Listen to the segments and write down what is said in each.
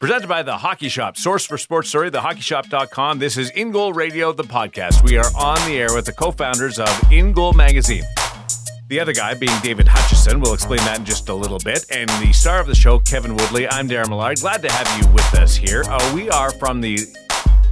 Presented by The Hockey Shop, source for sports story, thehockeyshop.com. This is In Goal Radio, the podcast. We are on the air with the co-founders of In Goal Magazine. The other guy being David Hutchison. We'll explain that in just a little bit. And the star of the show, Kevin Woodley. I'm Darren Millard. Glad to have you with us here. We are from the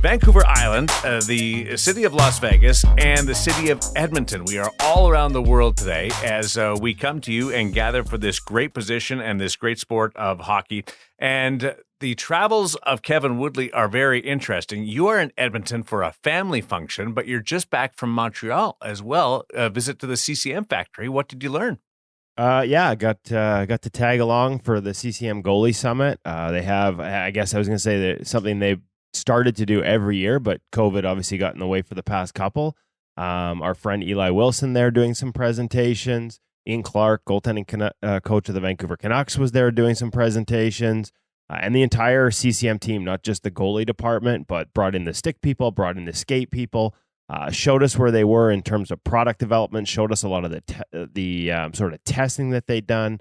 Vancouver Island, the city of Las Vegas, and the city of Edmonton. We are all around the world today as we come to you and gather for this great position and this great sport of hockey. And the travels of Kevin Woodley are very interesting. You are in Edmonton for a family function, but you're just back from Montreal as well. A visit to the CCM factory. What did you learn? I got to tag along for the CCM Goalie Summit. They have, I guess I was going to say that something they started to do every year, but COVID obviously got in the way for the past couple. Our friend Eli Wilson there doing some presentations. Ian Clark, goaltending coach of the Vancouver Canucks, was there doing some presentations. And the entire CCM team, not just the goalie department, but brought in the stick people, brought in the skate people, showed us where they were in terms of product development, showed us a lot of the sort of testing that they'd done.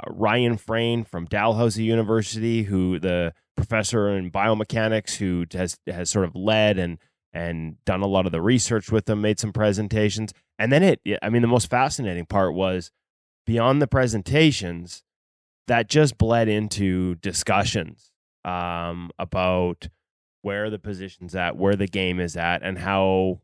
Ryan Frayne from Dalhousie University, who the professor in biomechanics, who has sort of led and done a lot of the research with them, made some presentations. And then the most fascinating part was beyond the presentations, that just bled into discussions about where the position's at, where the game is at, and how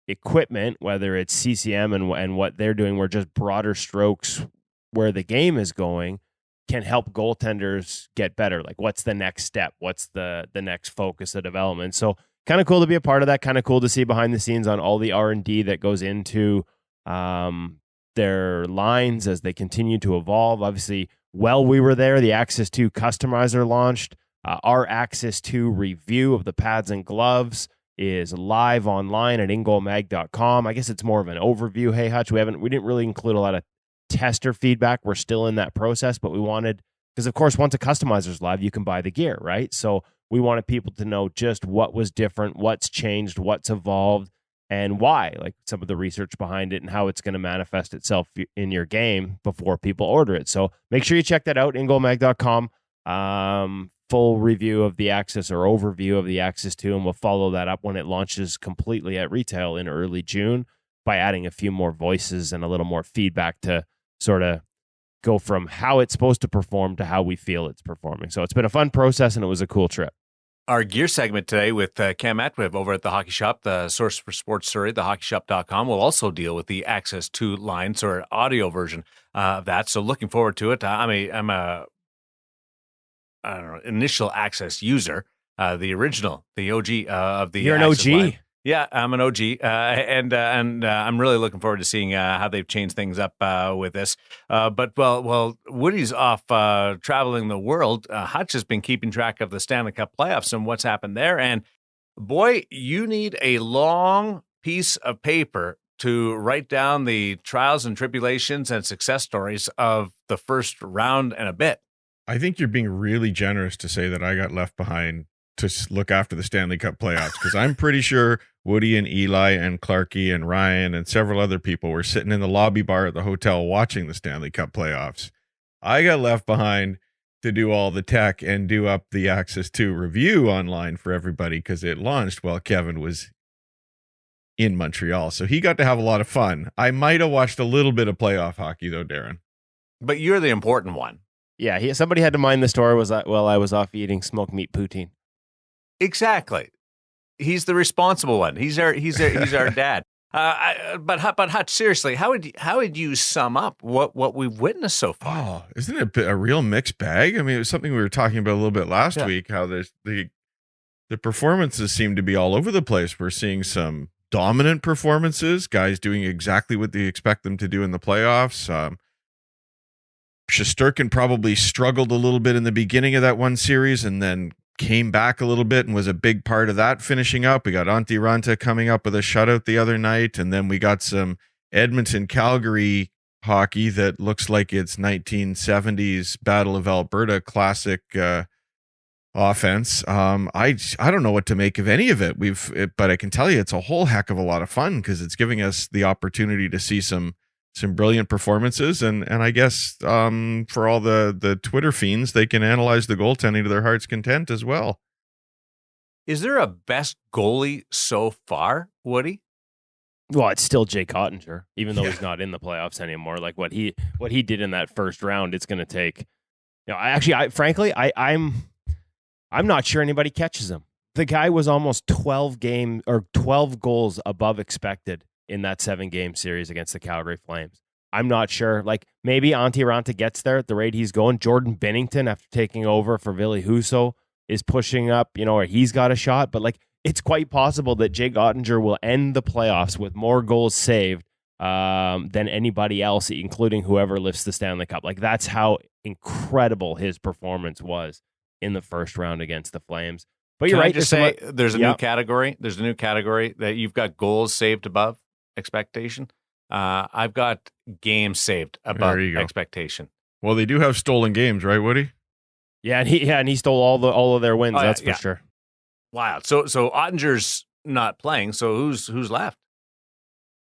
equipment, whether it's CCM and what they're doing, were just broader strokes where the game is going, can help goaltenders get better. Like, what's the next step? What's the next focus of development? So kind of cool to be a part of that. Kind of cool to see behind the scenes on all the R&D that goes into their lines as they continue to evolve. Obviously, while we were there, the Axis 2 customizer launched. Our Axis 2 review of the pads and gloves is live online at ingoalmag.com. I guess it's more of an overview. Hey, Hutch, we didn't really include a lot of tester feedback. We're still in that process, but we wanted, because of course, once a customizer's live, you can buy the gear, right? So we wanted people to know just what was different, what's changed, what's evolved, and why, like some of the research behind it and how it's going to manifest itself in your game before people order it. So make sure you check that out, ingoalmag.com. Full review of the Axis, or overview of the Axis 2, and we'll follow that up when it launches completely at retail in early June by adding a few more voices and a little more feedback to sort of go from how it's supposed to perform to how we feel it's performing. So it's been a fun process, and it was a cool trip. Our gear segment today with Cam Atwiv over at The Hockey Shop, the source for sports story, thehockeyshop.com, will also deal with the Access 2 line, so audio version of that. So looking forward to it. I'm a initial Access user, the original, the OG of the. You're an Access OG. line. Yeah, I'm an OG, and I'm really looking forward to seeing how they've changed things up with this. But Woody's off traveling the world. Hutch has been keeping track of the Stanley Cup playoffs and what's happened there. And boy, you need a long piece of paper to write down the trials and tribulations and success stories of the first round and a bit. I think you're being really generous to say that I got left behind to look after the Stanley Cup playoffs, because I'm pretty sure Woody and Eli and Clarky and Ryan and several other people were sitting in the lobby bar at the hotel watching the Stanley Cup playoffs. I got left behind to do all the tech and do up the Access 2 review online for everybody, because it launched while Kevin was in Montreal. So he got to have a lot of fun. I might have watched a little bit of playoff hockey though, Darren. But you're the important one. Yeah, somebody had to mind the store while I was off eating smoked meat poutine. Exactly. He's the responsible one. He's our dad. But Hutch, seriously, how would you sum up what we've witnessed so far? Oh, isn't it a real mixed bag? I mean, it was something we were talking about a little bit last week, how there's the performances seem to be all over the place. We're seeing some dominant performances, guys doing exactly what they expect them to do in the playoffs. Shesterkin probably struggled a little bit in the beginning of that one series and then came back a little bit and was a big part of that finishing up. We got Antti Ranta coming up with a shutout the other night, and then we got some Edmonton-Calgary hockey that looks like it's 1970s Battle of Alberta classic offense. I don't know what to make of any of it. But I can tell you it's a whole heck of a lot of fun, because it's giving us the opportunity to see some some brilliant performances, and I guess for all the Twitter fiends, they can analyze the goaltending to their heart's content as well. Is there a best goalie so far, Woody? Well, it's still Jake Ottinger, even though he's not in the playoffs anymore. Like what he did in that first round, it's going to take. Frankly, I'm not sure anybody catches him. The guy was almost 12 goals above expected in that 7-game series against the Calgary Flames. I'm not sure. Like maybe Antti Raanta gets there at the rate he's going. Jordan Binnington, after taking over for Ville Husso, is pushing up, or he's got a shot. But like it's quite possible that Jake Ottinger will end the playoffs with more goals saved than anybody else, including whoever lifts the Stanley Cup. Like that's how incredible his performance was in the first round against the Flames. But you're Can right. I just say there's a new category. There's a new category that you've got goals saved above expectation. I've got games saved above expectation. Well, they do have stolen games, right, Woody? Yeah, and he stole all of their wins. That's for sure. Wow. So Ottinger's not playing. So who's left?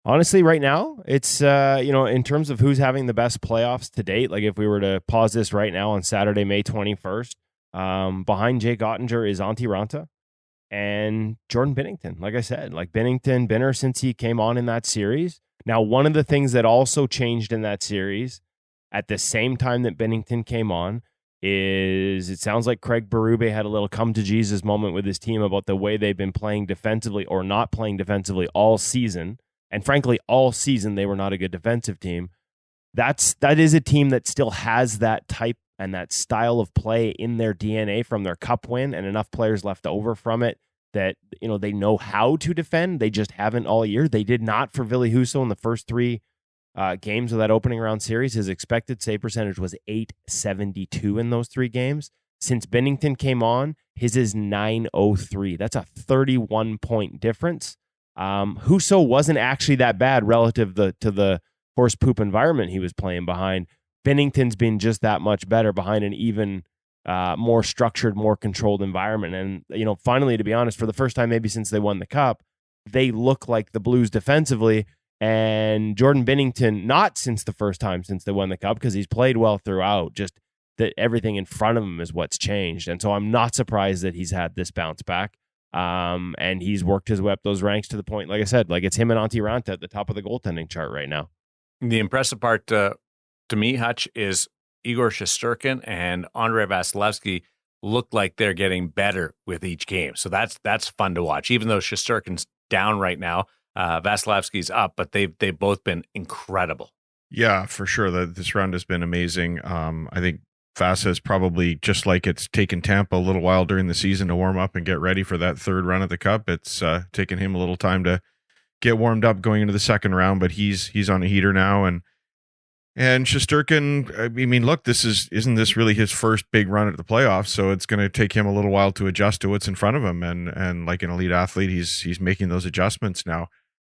Honestly, right now, it's in terms of who's having the best playoffs to date. Like if we were to pause this right now on Saturday, May 21st. Behind Jake Ottinger is Antti Raanta and Jordan Binnington. Like I said, like Binner since he came on in that series. Now, one of the things that also changed in that series at the same time that Binnington came on is it sounds like Craig Berube had a little come to Jesus moment with his team about the way they've been playing defensively or not playing defensively all season. And frankly, all season, they were not a good defensive team. That is a team that still has that type and that style of play in their DNA from their cup win, and enough players left over from it that they know how to defend. They just haven't all year. They did not for Ville Husso in the first 3 games of that opening round series. His expected save percentage was .872 in those 3 games. Since Binnington came on, his is .903. That's a 31-point difference. Husso wasn't actually that bad relative to the horse poop environment he was playing behind. Binnington's been just that much better behind an even more structured, more controlled environment. And, finally, to be honest, for the first time maybe since they won the Cup, they look like the Blues defensively. And Jordan Binnington, not since the first time since they won the Cup, because he's played well throughout, just that everything in front of him is what's changed. And so I'm not surprised that he's had this bounce back. And he's worked his way up those ranks to the point, like I said, like it's him and Antti Raanta at the top of the goaltending chart right now. The impressive part to me, Hutch, is Igor Shesterkin and Andrei Vasilevsky look like they're getting better with each game. So that's fun to watch. Even though Shesterkin's down right now, Vasilevsky's up, but they've both been incredible. Yeah, for sure. This round has been amazing. I think Vasa is probably, just like it's taken Tampa a little while during the season to warm up and get ready for that third run at the Cup. It's taken him a little time to get warmed up going into the second round, but he's on a heater now. And Shesterkin, I mean, look, isn't this really his first big run at the playoffs? So it's going to take him a little while to adjust to what's in front of him. And like an elite athlete, he's making those adjustments now.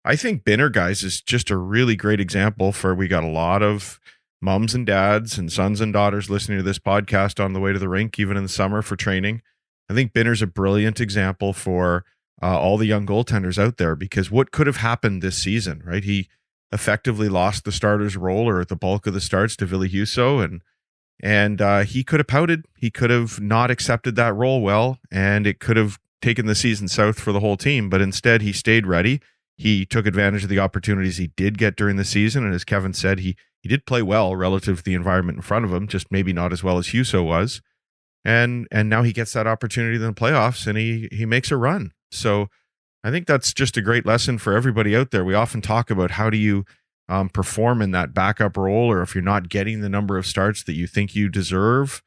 I think Binner, guys, is just a really great example for, we got a lot of moms and dads and sons and daughters listening to this podcast on the way to the rink, even in the summer for training. I think Binner's a brilliant example for all the young goaltenders out there, because what could have happened this season, right? He effectively lost the starter's role, or the bulk of the starts, to Ville Husso, and he could have pouted. He could have not accepted that role well, and it could have taken the season south for the whole team. But instead, he stayed ready. He took advantage of the opportunities he did get during the season, and as Kevin said, he did play well relative to the environment in front of him, just maybe not as well as Husso was. And now he gets that opportunity in the playoffs, and he makes a run. So I think that's just a great lesson for everybody out there. We often talk about how do you perform in that backup role, or if you're not getting the number of starts that you think you deserve,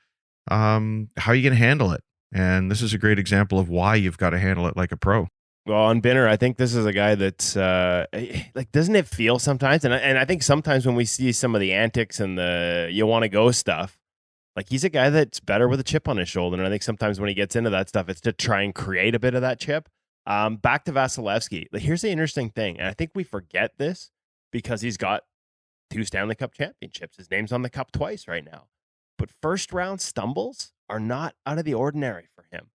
how are you going to handle it? And this is a great example of why you've got to handle it like a pro. Well, on Binner, I think this is a guy that's like, doesn't it feel sometimes? And I think sometimes when we see some of the antics and the you want to go stuff, like he's a guy that's better with a chip on his shoulder. And I think sometimes when he gets into that stuff, it's to try and create a bit of that chip. Back to Vasilevsky. Like, here's the interesting thing, and I think we forget this because he's got 2 Stanley Cup championships. His name's on the cup twice right now. But first round stumbles are not out of the ordinary for him.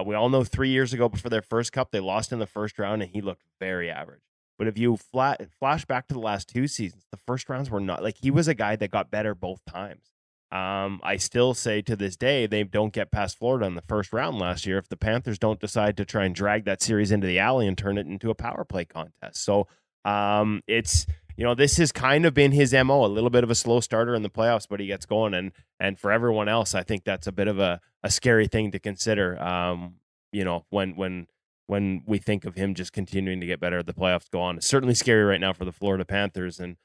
We all know 3 years ago before their first cup, they lost in the first round, and he looked very average. But if you flash back to the last 2 seasons, the first rounds were not like he was a guy that got better both times. I still say to this day, they don't get past Florida in the first round last year if the Panthers don't decide to try and drag that series into the alley and turn it into a power play contest. So it's, this has kind of been his MO, a little bit of a slow starter in the playoffs, but he gets going. And for everyone else, I think that's a bit of a scary thing to consider, when we think of him just continuing to get better as the playoffs go on. It's certainly scary right now for the Florida Panthers, and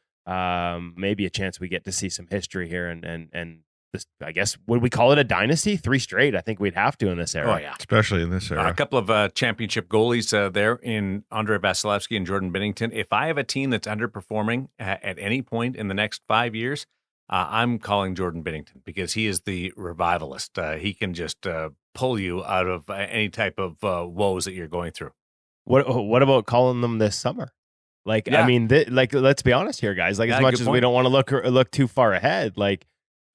maybe a chance we get to see some history here. And this, I guess, would we call it a dynasty? 3 straight. I think we'd have to in this era. Oh, yeah. Especially in this era. A couple of championship goalies there in Andrei Vasilevsky and Jordan Binnington. If I have a team that's underperforming at any point in the next 5 years, I'm calling Jordan Binnington because he is the revivalist. He can just pull you out of any type of woes that you're going through. What about calling them this summer? Like, Yeah. I mean, let's be honest here, guys. Like, as much good as point. we don't want to look too far ahead, like,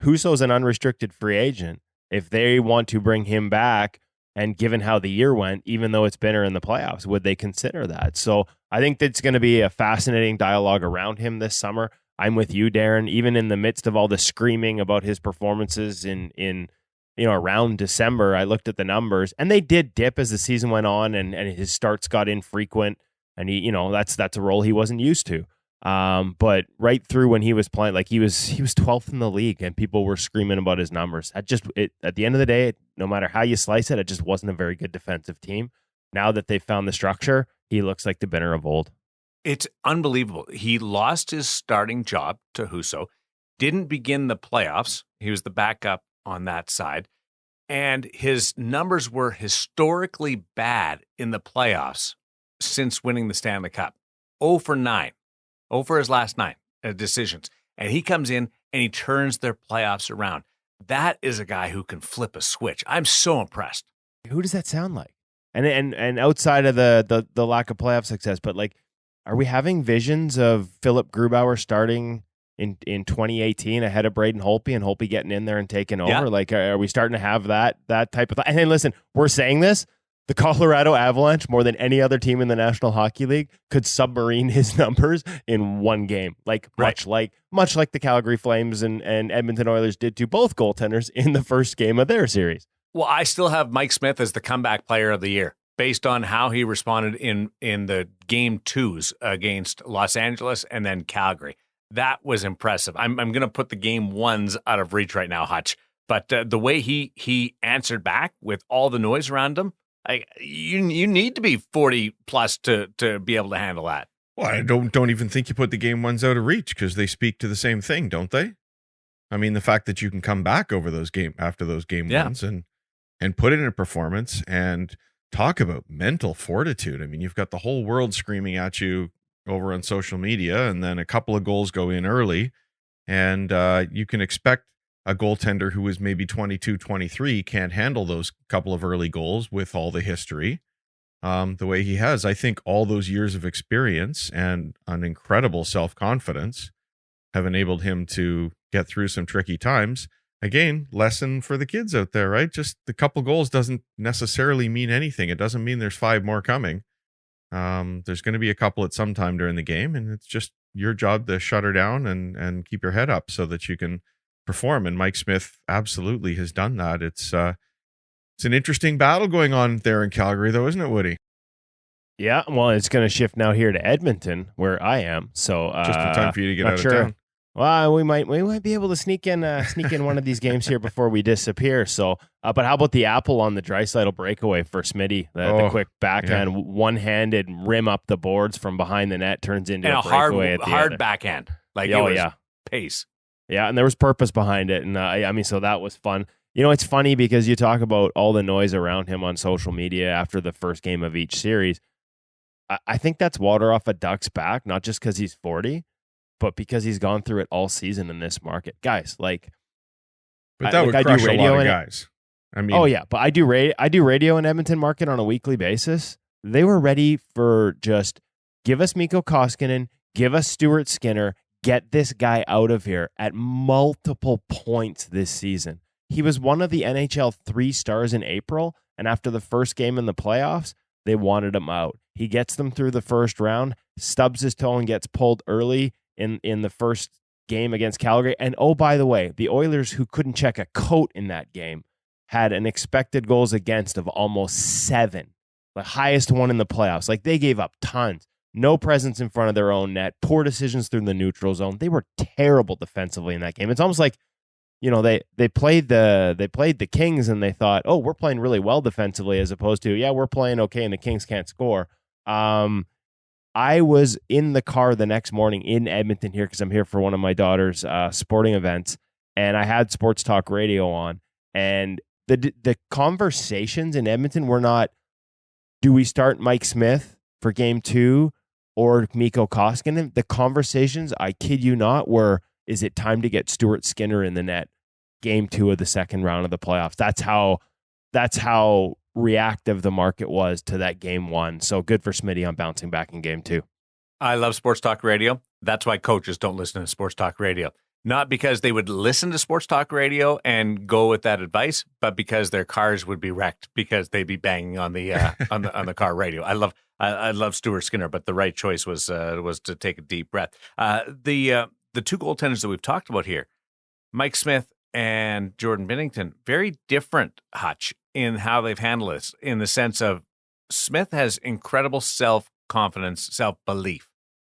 Husso's an unrestricted free agent. If they want to bring him back, and given how the year went, even though it's been in the playoffs, would they consider that? So I think that's going to be a fascinating dialogue around him this summer. I'm with you, Darren. Even in the midst of all the screaming about his performances in around December, I looked at the numbers, and they did dip as the season went on, and his starts got infrequent, and he, that's a role he wasn't used to. But right through when he was playing, like he was 12th in the league, and people were screaming about his numbers. At the end of the day, no matter how you slice it, it just wasn't a very good defensive team. Now that they've found the structure, he looks like the Binner of old. It's unbelievable. He lost his starting job to Husso, didn't begin the playoffs. He was the backup on that side. And his numbers were historically bad in the playoffs since winning the Stanley Cup. 0 for 9. 0 for his last 9 decisions. And he comes in and he turns their playoffs around. That is a guy who can flip a switch. I'm so impressed. Who does that sound like? And outside of the lack of playoff success, but like, are we having visions of Philip Grubauer starting in 2018 ahead of Braden Holtby and Holtby getting in there and taking over? Yeah. Like, are we starting to have that type of thing? And then listen, we're saying this, the Colorado Avalanche, more than any other team in the National Hockey League, could submarine his numbers in one game. Like, much like the Calgary Flames and Edmonton Oilers did to both goaltenders in the first game of their series. Well, I still have Mike Smith as the comeback player of the year based on how he responded in the game 2s against Los Angeles and then Calgary. That was impressive. I'm going to put the game 1s out of reach right now, Hutch. But the way he answered back with all the noise around him, you need to be 40 plus to be able to handle that. Well, I don't even think you put the game 1s out of reach because they speak to the same thing, don't they? I mean, the fact that you can come back over after those game 1s and put it in a performance and talk about mental fortitude. I mean, you've got the whole world screaming at you over on social media, and then a couple of goals go in early, and you can expect a goaltender who is maybe 22, 23 can't handle those couple of early goals with all the history the way he has. I think all those years of experience and an incredible self-confidence have enabled him to get through some tricky times. Again, lesson for the kids out there, right? Just the couple goals doesn't necessarily mean anything. It doesn't mean there's 5 more coming. There's going to be a couple at some time during the game, and it's just your job to shut her down and keep your head up so that you can perform. And Mike Smith absolutely has done that. It's an interesting battle going on there in Calgary, though, isn't it, Woody? Yeah, well, it's going to shift now here to Edmonton, where I am. So Just in time for you to get out of town. Well, we might be able to sneak in one of these games here before we disappear. So, but how about the apple on the Draisaitl breakaway for Smitty? The quick backhand, one-handed rim up the boards from behind the net turns into And a breakaway hard backhand. Like it was pace. Yeah, and there was purpose behind it, and I mean, so that was fun. It's funny because you talk about all the noise around him on social media after the first game of each series. I think that's water off a duck's back, not just because he's 40. But because he's gone through it all season in this market, guys. But that would crush a lot of guys. I mean, oh yeah, but I do radio in Edmonton market on a weekly basis. They were ready for just give us Mikko Koskinen, give us Stuart Skinner, get this guy out of here at multiple points this season. He was one of the NHL 3 stars in April, and after the first game in the playoffs, they wanted him out. He gets them through the first round, stubs his toe and gets pulled early in the first game against Calgary. And oh, by the way, the Oilers, who couldn't check a coat in that game, had an expected goals against of almost 7, the highest one in the playoffs. Like, they gave up tons. No presence in front of their own net, poor decisions through the neutral zone. They were terrible defensively in that game. It's almost like, they played the Kings and they thought, oh, we're playing really well defensively, as opposed to, yeah, we're playing okay and the Kings can't score. I was in the car the next morning in Edmonton here because I'm here for one of my daughter's sporting events, and I had Sports Talk Radio on, and the conversations in Edmonton were not, do we start Mike Smith for game 2 or Mikko Koskinen? The conversations, I kid you not, were, is it time to get Stuart Skinner in the net game 2 of the second round of the playoffs? That's how reactive the market was to that game 1. So good for Smitty on bouncing back in game 2. I love Sports Talk Radio. That's why coaches don't listen to Sports Talk Radio. Not because they would listen to Sports Talk Radio and go with that advice, but because their cars would be wrecked because they'd be banging on the on the car radio. I love Stuart Skinner, but the right choice was to take a deep breath. The 2 goaltenders that we've talked about here, Mike Smith and Jordan Binnington, very different, Hutch, in how they've handled this, in the sense of Smith has incredible self-confidence, self-belief,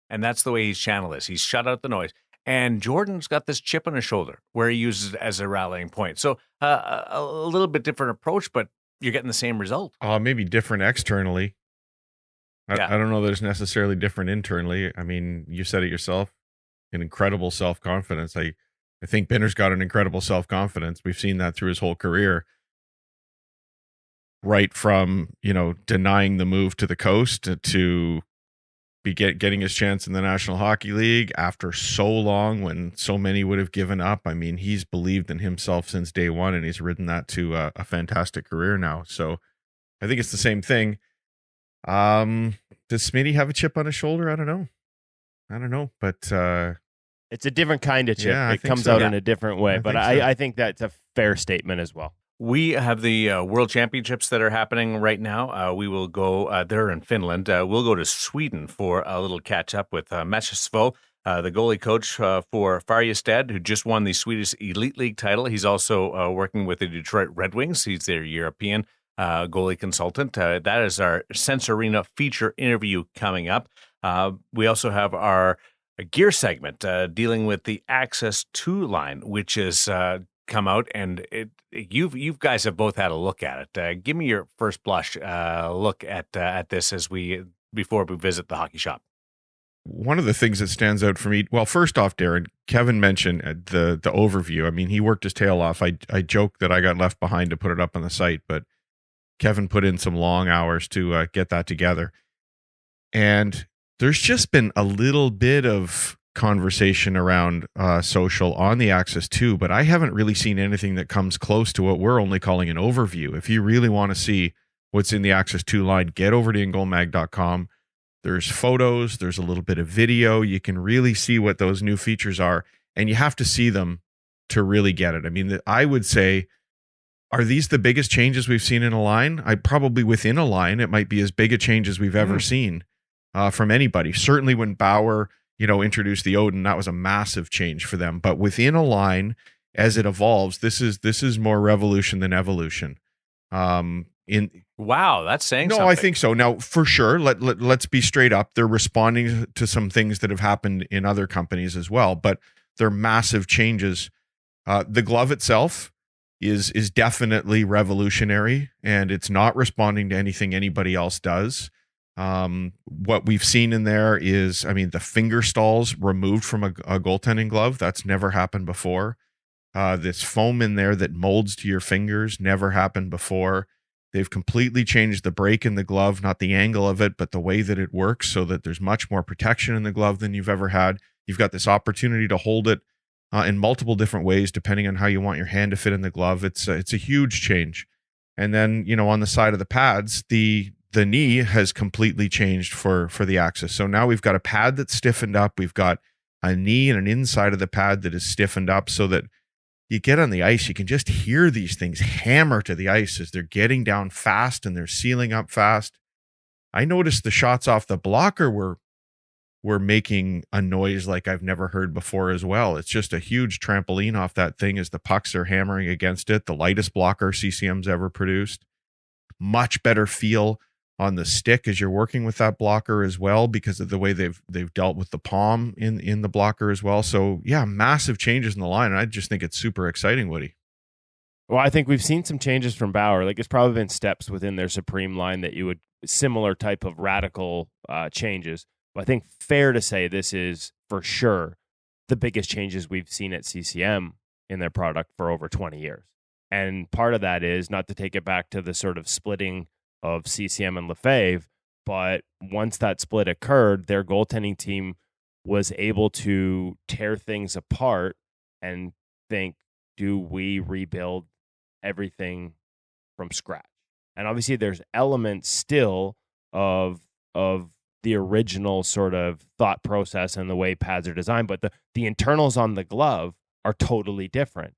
and that's the way he's channeled this. He's shut out the noise. And Jordan's got this chip on his shoulder where he uses it as a rallying point. So a little bit different approach, but you're getting the same result. Maybe different externally. I don't know that it's necessarily different internally. I mean, you said it yourself, an incredible self-confidence. I think Binner's got an incredible self-confidence. We've seen that through his whole career. Right from, denying the move to the coast to getting his chance in the National Hockey League after so long when so many would have given up. I mean, he's believed in himself since day one, and he's ridden that to a fantastic career now. So I think it's the same thing. Does Smitty have a chip on his shoulder? I don't know, but it's a different kind of chip. Yeah, it comes out in a different way, but I think that's a fair statement as well. We have the World Championships that are happening right now. We will go, they're in Finland. We'll go to Sweden for a little catch up with Maciej Szwoch, the goalie coach for Farjestad, who just won the Swedish Elite League title. He's also working with the Detroit Red Wings. He's their European goalie consultant. That is our Sense Arena feature interview coming up. We also have our gear segment dealing with the Access 2 line, which is come out, and you guys have both had a look at it. Give me your first blush look at this before we visit the hockey shop. One of the things that stands out for me, well, first off, Darren, Kevin mentioned the overview. I mean, he worked his tail off. I joked that I got left behind to put it up on the site, but Kevin put in some long hours to get that together. And there's just been a little bit of conversation around social on the Axis 2, but I haven't really seen anything that comes close to what we're only calling an overview. If you really want to see what's in the Axis 2 line, get over to ingoalmag.com. There's photos, there's a little bit of video. You can really see what those new features are, and you have to see them to really get it. I mean, I would say, are these the biggest changes we've seen in a line? Probably within a line, it might be as big a change as we've ever seen from anybody. Certainly when Bauer introduced the Odin, that was a massive change for them. But within a line, as it evolves, this is more revolution than evolution. Wow, that's saying no, something. I think so. Now, for sure, let's be straight up. They're responding to some things that have happened in other companies as well, but they're massive changes. The glove itself is definitely revolutionary, and it's not responding to anything anybody else does. What we've seen in there is, I mean, the finger stalls removed from a goaltending glove. That's never happened before. This foam in there that molds to your fingers never happened before. They've completely changed the break in the glove, not the angle of it, but the way that it works, so that there's much more protection in the glove than you've ever had. You've got this opportunity to hold it in multiple different ways, depending on how you want your hand to fit in the glove. It's a huge change. And then, on the side of the pads, the knee has completely changed for the Axis. So now we've got a pad that's stiffened up. We've got a knee and an inside of the pad that is stiffened up, so that you get on the ice, you can just hear these things hammer to the ice as they're getting down fast and they're sealing up fast. I noticed the shots off the blocker were making a noise like I've never heard before as well. It's just a huge trampoline off that thing as the pucks are hammering against it. The lightest blocker CCM's ever produced. Much better feel on the stick as you're working with that blocker as well, because of the way they've dealt with the palm in the blocker as well. So yeah, massive changes in the line. And I just think it's super exciting, Woody. Well, I think we've seen some changes from Bauer. Like, it's probably been steps within their Supreme line that you would similar type of radical changes. But I think fair to say this is for sure the biggest changes we've seen at CCM in their product for over 20 years. And part of that is not to take it back to the sort of splitting of CCM and Lefebvre, but once that split occurred, their goaltending team was able to tear things apart and think, do we rebuild everything from scratch? And obviously there's elements still of the original sort of thought process and the way pads are designed, but the internals on the glove are totally different.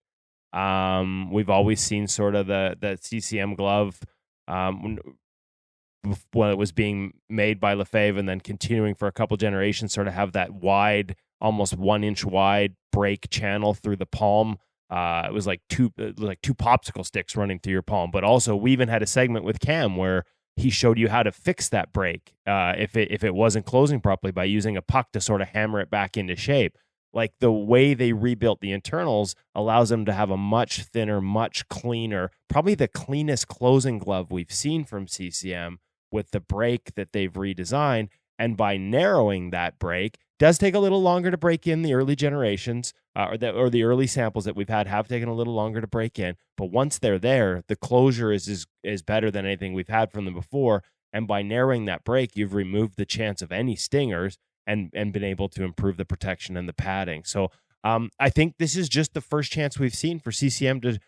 We've always seen sort of the CCM glove when it was being made by Lefebvre and then continuing for a couple generations, sort of have that wide, almost 1 inch wide break channel through the palm. It was like two popsicle sticks running through your palm. But also, we even had a segment with Cam where he showed you how to fix that break if it wasn't closing properly by using a puck to sort of hammer it back into shape. Like, the way they rebuilt the internals allows them to have a much thinner, much cleaner, probably the cleanest closing glove we've seen from CCM with the break that they've redesigned. And by narrowing that break, does take a little longer to break in. The early generations or the early samples that we've had have taken a little longer to break in. But once they're there, the closure is better than anything we've had from them before. And by narrowing that break, you've removed the chance of any stingers and been able to improve the protection and the padding. So I think this is just the first chance we've seen for CCM to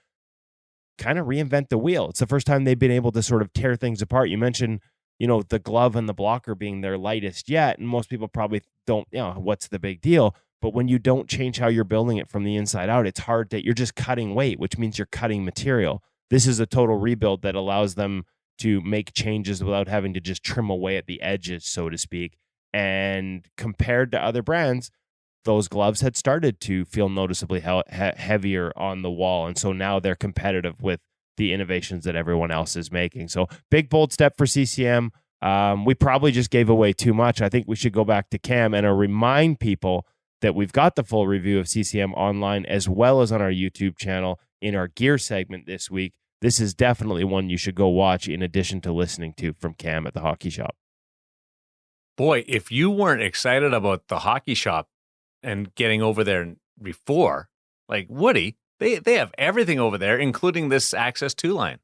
kind of reinvent the wheel. It's the first time they've been able to sort of tear things apart. You mentioned, the glove and the blocker being their lightest yet, and most people probably don't, what's the big deal? But when you don't change how you're building it from the inside out, it's hard you're just cutting weight, which means you're cutting material. This is a total rebuild that allows them to make changes without having to just trim away at the edges, so to speak. And compared to other brands, those gloves had started to feel noticeably heavier on the wall. And so now they're competitive with the innovations that everyone else is making. So big, bold step for CCM. We probably just gave away too much. I think we should go back to Cam and remind people that we've got the full review of CCM online as well as on our YouTube channel in our gear segment this week. This is definitely one you should go watch in addition to listening to from Cam at the Hockey Shop. Boy, if you weren't excited about the Hockey Shop and getting over there before, like Woody, they have everything over there, including this Access 2 line.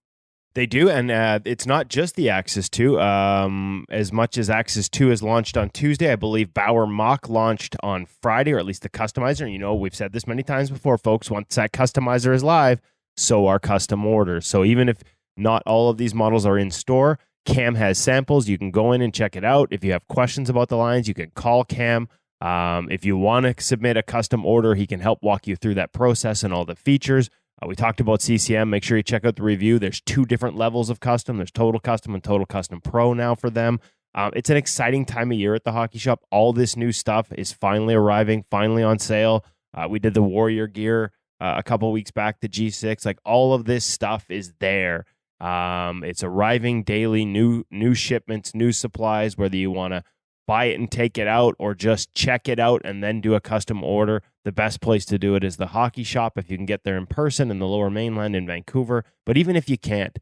They do, and it's not just the Axis 2. As much as Axis 2 is launched on Tuesday, I believe Bauer Mock launched on Friday, or at least the customizer. We've said this many times before, folks. Once that customizer is live, so are custom orders. So even if not all of these models are in store, Cam has samples. You can go in and check it out. If you have questions about the lines, you can call Cam. If you want to submit a custom order, he can help walk you through that process and all the features. We talked about CCM. Make sure you check out the review. There's 2 different levels of custom. There's Total Custom and Total Custom Pro now for them. It's an exciting time of year at the Hockey Shop. All this new stuff is finally arriving, finally on sale. We did the Warrior gear a couple weeks back, the G6. Like, all of this stuff is there. It's arriving daily, new shipments, new supplies, whether you want to buy it and take it out or just check it out and then do a custom order. The best place to do it is the Hockey Shop if you can get there in person in the Lower Mainland in Vancouver. But even if you can't,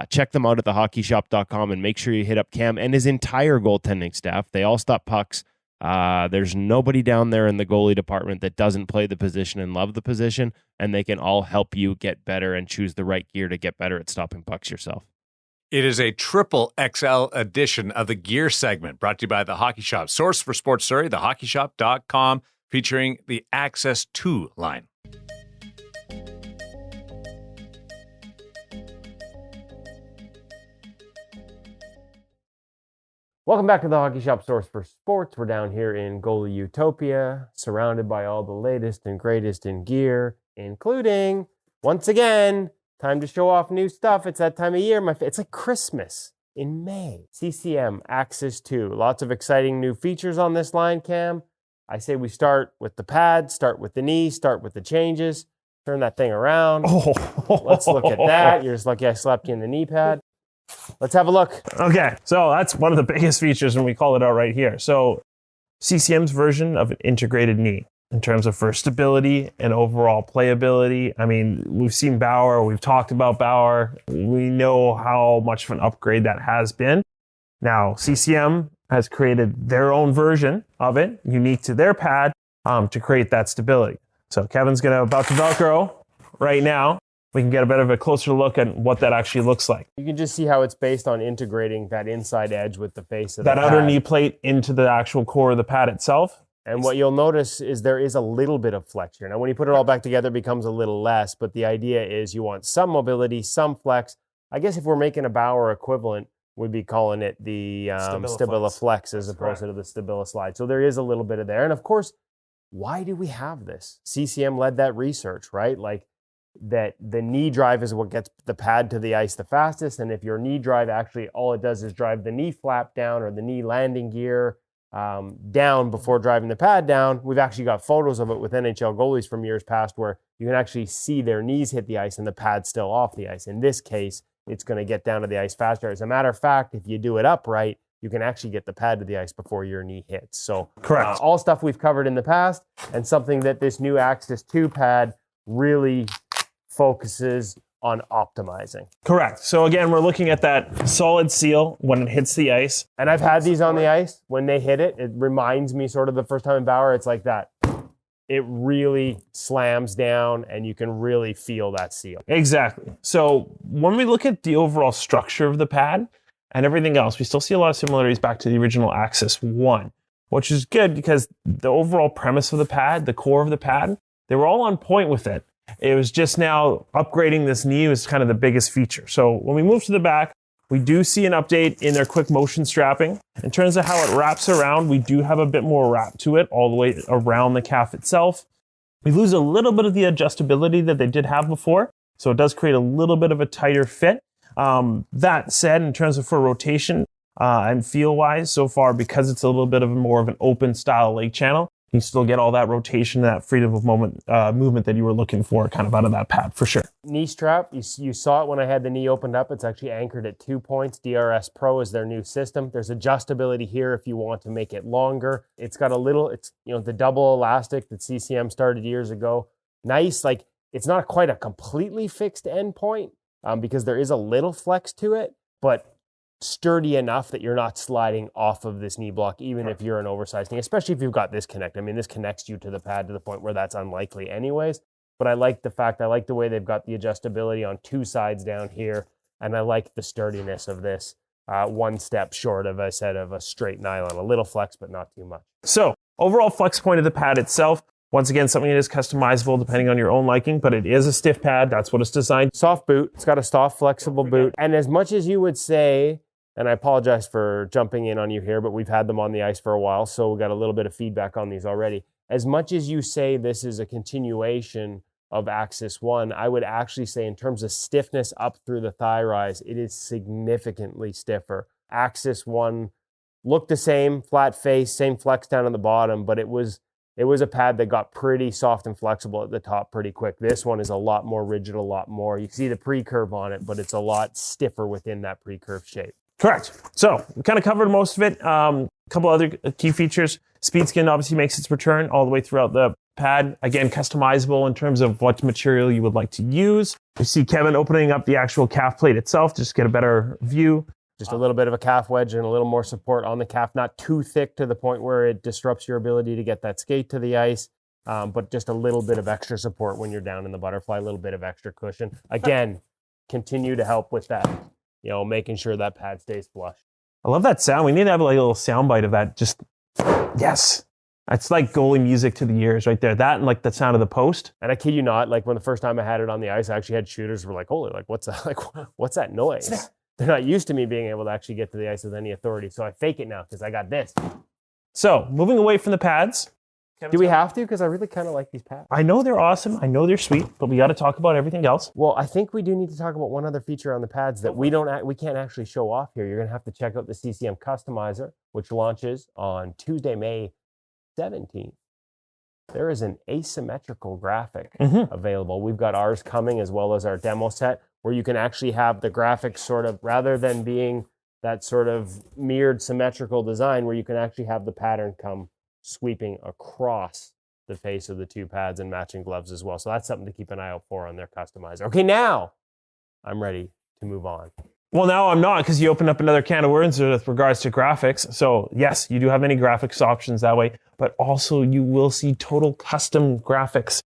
check them out at thehockeyshop.com and make sure you hit up Cam and his entire goaltending staff. They all stop pucks. There's nobody down there in the goalie department that doesn't play the position and love the position, and they can all help you get better and choose the right gear to get better at stopping pucks yourself. It is a triple XL edition of the gear segment brought to you by the Hockey Shop. Source for Sports Surrey, thehockeyshop.com, featuring the Access 2 line. Welcome back to the Hockey Shop Source for Sports. We're down here in Goalie Utopia, surrounded by all the latest and greatest in gear, including, once again, time to show off new stuff. It's that time of year. It's like Christmas. in May. CCM Axis 2. Lots of exciting new features on this line, Cam. I say we start with the pad, start with the knee, start with the changes. Turn that thing around. Oh. Let's look at that. You're just lucky I slapped you in the knee pad. Let's have a look. Okay, so that's one of the biggest features, and we call it out right here. So CCM's version of an integrated knee in terms of for stability and overall playability. I mean, we've seen Bauer, we've talked about Bauer. We know how much of an upgrade that has been. Now, CCM has created their own version of it, unique to their pad, to create that stability. So Kevin's about to Velcro right now. We can get a bit of a closer look at what that actually looks like. You can just see how it's based on integrating that inside edge with the face of the That pad. outer knee plate into the actual core of the pad itself. And what you'll notice is there is a little bit of flex here. Now, when you put it all back together, it becomes a little less, but the idea is you want some mobility, some flex. I guess if we're making a Bauer equivalent, we'd be calling it the Stabila Flex as opposed to the Stabila Slide. So there is a little bit of there. And of course, why do we have this? CCM led that research, right? Like that the knee drive is what gets the pad to the ice the fastest. And if your knee drive actually all it does is drive the knee flap down or the knee landing gear down before driving the pad down, we've actually got photos of it with NHL goalies from years past where you can actually see their knees hit the ice and the pad's still off the ice. In this case, it's going to get down to the ice faster. As a matter of fact, if you do it upright, you can actually get the pad to the ice before your knee hits. So correct. All stuff we've covered in the past and something that this new Axis 2 pad really focuses on optimizing. Correct. So again, we're looking at that solid seal when it hits the ice. And I've had these on the ice. When they hit it, it reminds me sort of the first time in Bauer, it's like that. It really slams down and you can really feel that seal. Exactly. So when we look at the overall structure of the pad and everything else, we still see a lot of similarities back to the original Axis 1, which is good because the overall premise of the pad, the core of the pad, they were all on point with it. It was just now upgrading this knee was kind of the biggest feature. So when we move to the back, we do see an update in their quick motion strapping. In terms of how it wraps around, we do have a bit more wrap to it all the way around the calf itself. We lose a little bit of the adjustability that they did have before, so it does create a little bit of a tighter fit. That said, in terms of for rotation and feel-wise, so far, because it's a little bit of more of an open style leg channel, you still get all that rotation, that freedom of movement that you were looking for kind of out of that pad, for sure. Knee strap, you saw it when I had the knee opened up. It's actually anchored at 2 points. DRS Pro is their new system. There's adjustability here if you want to make it longer. It's got the double elastic that CCM started years ago. Nice, like it's not quite a completely fixed end point because there is a little flex to it, but sturdy enough that you're not sliding off of this knee block, even if you're an oversized knee, especially if you've got this connect. I mean, this connects you to the pad to the point where that's unlikely anyways. But I like the way they've got the adjustability on two sides down here. And I like the sturdiness of this one step short of, I said, of a straight nylon. A little flex, but not too much. So overall flex point of the pad itself, once again, something that is customizable depending on your own liking, but it is a stiff pad. That's what it's designed. Soft boot. It's got a soft, flexible boot. And as much as you would say, and I apologize for jumping in on you here, but we've had them on the ice for a while, so we got a little bit of feedback on these already. As much as you say this is a continuation of Axis 1, I would actually say in terms of stiffness up through the thigh rise, it is significantly stiffer. Axis 1 looked the same, flat face, same flex down on the bottom, but it was a pad that got pretty soft and flexible at the top pretty quick. This one is a lot more rigid, a lot more. You can see the pre-curve on it, but it's a lot stiffer within that pre-curve shape. Correct. So we kind of covered most of it. A couple other key features. Speed skin obviously makes its return all the way throughout the pad. Again, customizable in terms of what material you would like to use. You see Kevin opening up the actual calf plate itself just to get a better view. Just a little bit of a calf wedge and a little more support on the calf, not too thick to the point where it disrupts your ability to get that skate to the ice, but just a little bit of extra support when you're down in the butterfly, a little bit of extra cushion. Again, continue to help with that, making sure that pad stays flush. I love that sound. We need to have like a little sound bite of that. Just, yes. It's like goalie music to the ears right there. That and like the sound of the post. And I kid you not, like when the first time I had it on the ice, I actually had shooters who were like, holy, like what's that? Like, what's that noise? They're not used to me being able to actually get to the ice with any authority. So I fake it now because I got this. So moving away from the pads, Do we have to? Because I really kind of like these pads. I know they're awesome. I know they're sweet, but we got to talk about everything else. Well, I think we do need to talk about one other feature on the pads that we can't actually show off here. You're going to have to check out the CCM Customizer, which launches on Tuesday, May 17th. There is an asymmetrical graphic available. We've got ours coming as well as our demo set where you can actually have the graphics sort of, rather than being that sort of mirrored symmetrical design where you can actually have the pattern come sweeping across the face of the two pads and matching gloves as well. So that's something to keep an eye out for on their customizer. Okay, now I'm ready to move on. Well, now I'm not, because you opened up another can of worms with regards to graphics. So yes, you do have many graphics options that way, but also you will see total custom graphics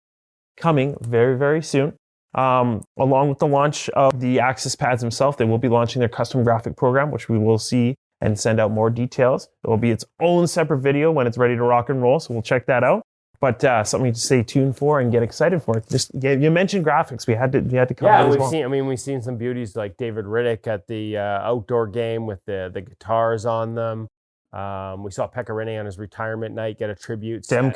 coming very, very soon. Along with the launch of the Axis pads themselves, they will be launching their custom graphic program, which we will see and send out more details. It will be its own separate video when it's ready to rock and roll, so we'll check that out. But something to stay tuned for and get excited for. Just you mentioned graphics. We had to cover Yeah, it as well. we've seen some beauties like David Riddick at the outdoor game with the guitars on them. We saw Pecorine on his retirement night get a tribute set.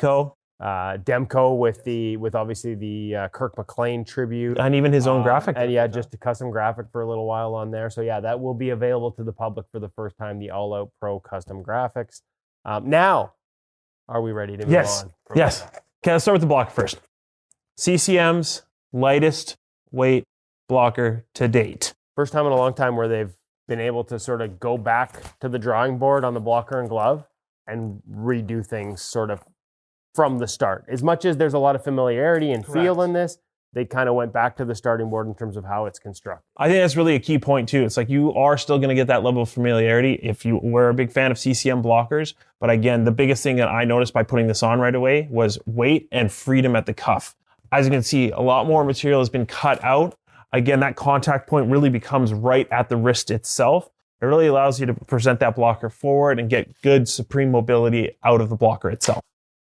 Demko with obviously the Kirk McLean tribute. And even his own graphic. And yeah, just a custom graphic for a little while on there. So yeah, that will be available to the public for the first time, the All Out Pro custom graphics. Now, are we ready to move on? Yes. Okay, let's start with the blocker first. CCM's lightest weight blocker to date. First time in a long time where they've been able to sort of go back to the drawing board on the blocker and glove and redo things sort of from the start. As much as there's a lot of familiarity and feel in this, they kind of went back to the starting board in terms of how it's constructed. I think that's really a key point too. It's like you are still going to get that level of familiarity if you were a big fan of CCM blockers. But again, the biggest thing that I noticed by putting this on right away was weight and freedom at the cuff. As you can see, a lot more material has been cut out. Again, that contact point really becomes right at the wrist itself. It really allows you to present that blocker forward and get good supreme mobility out of the blocker itself.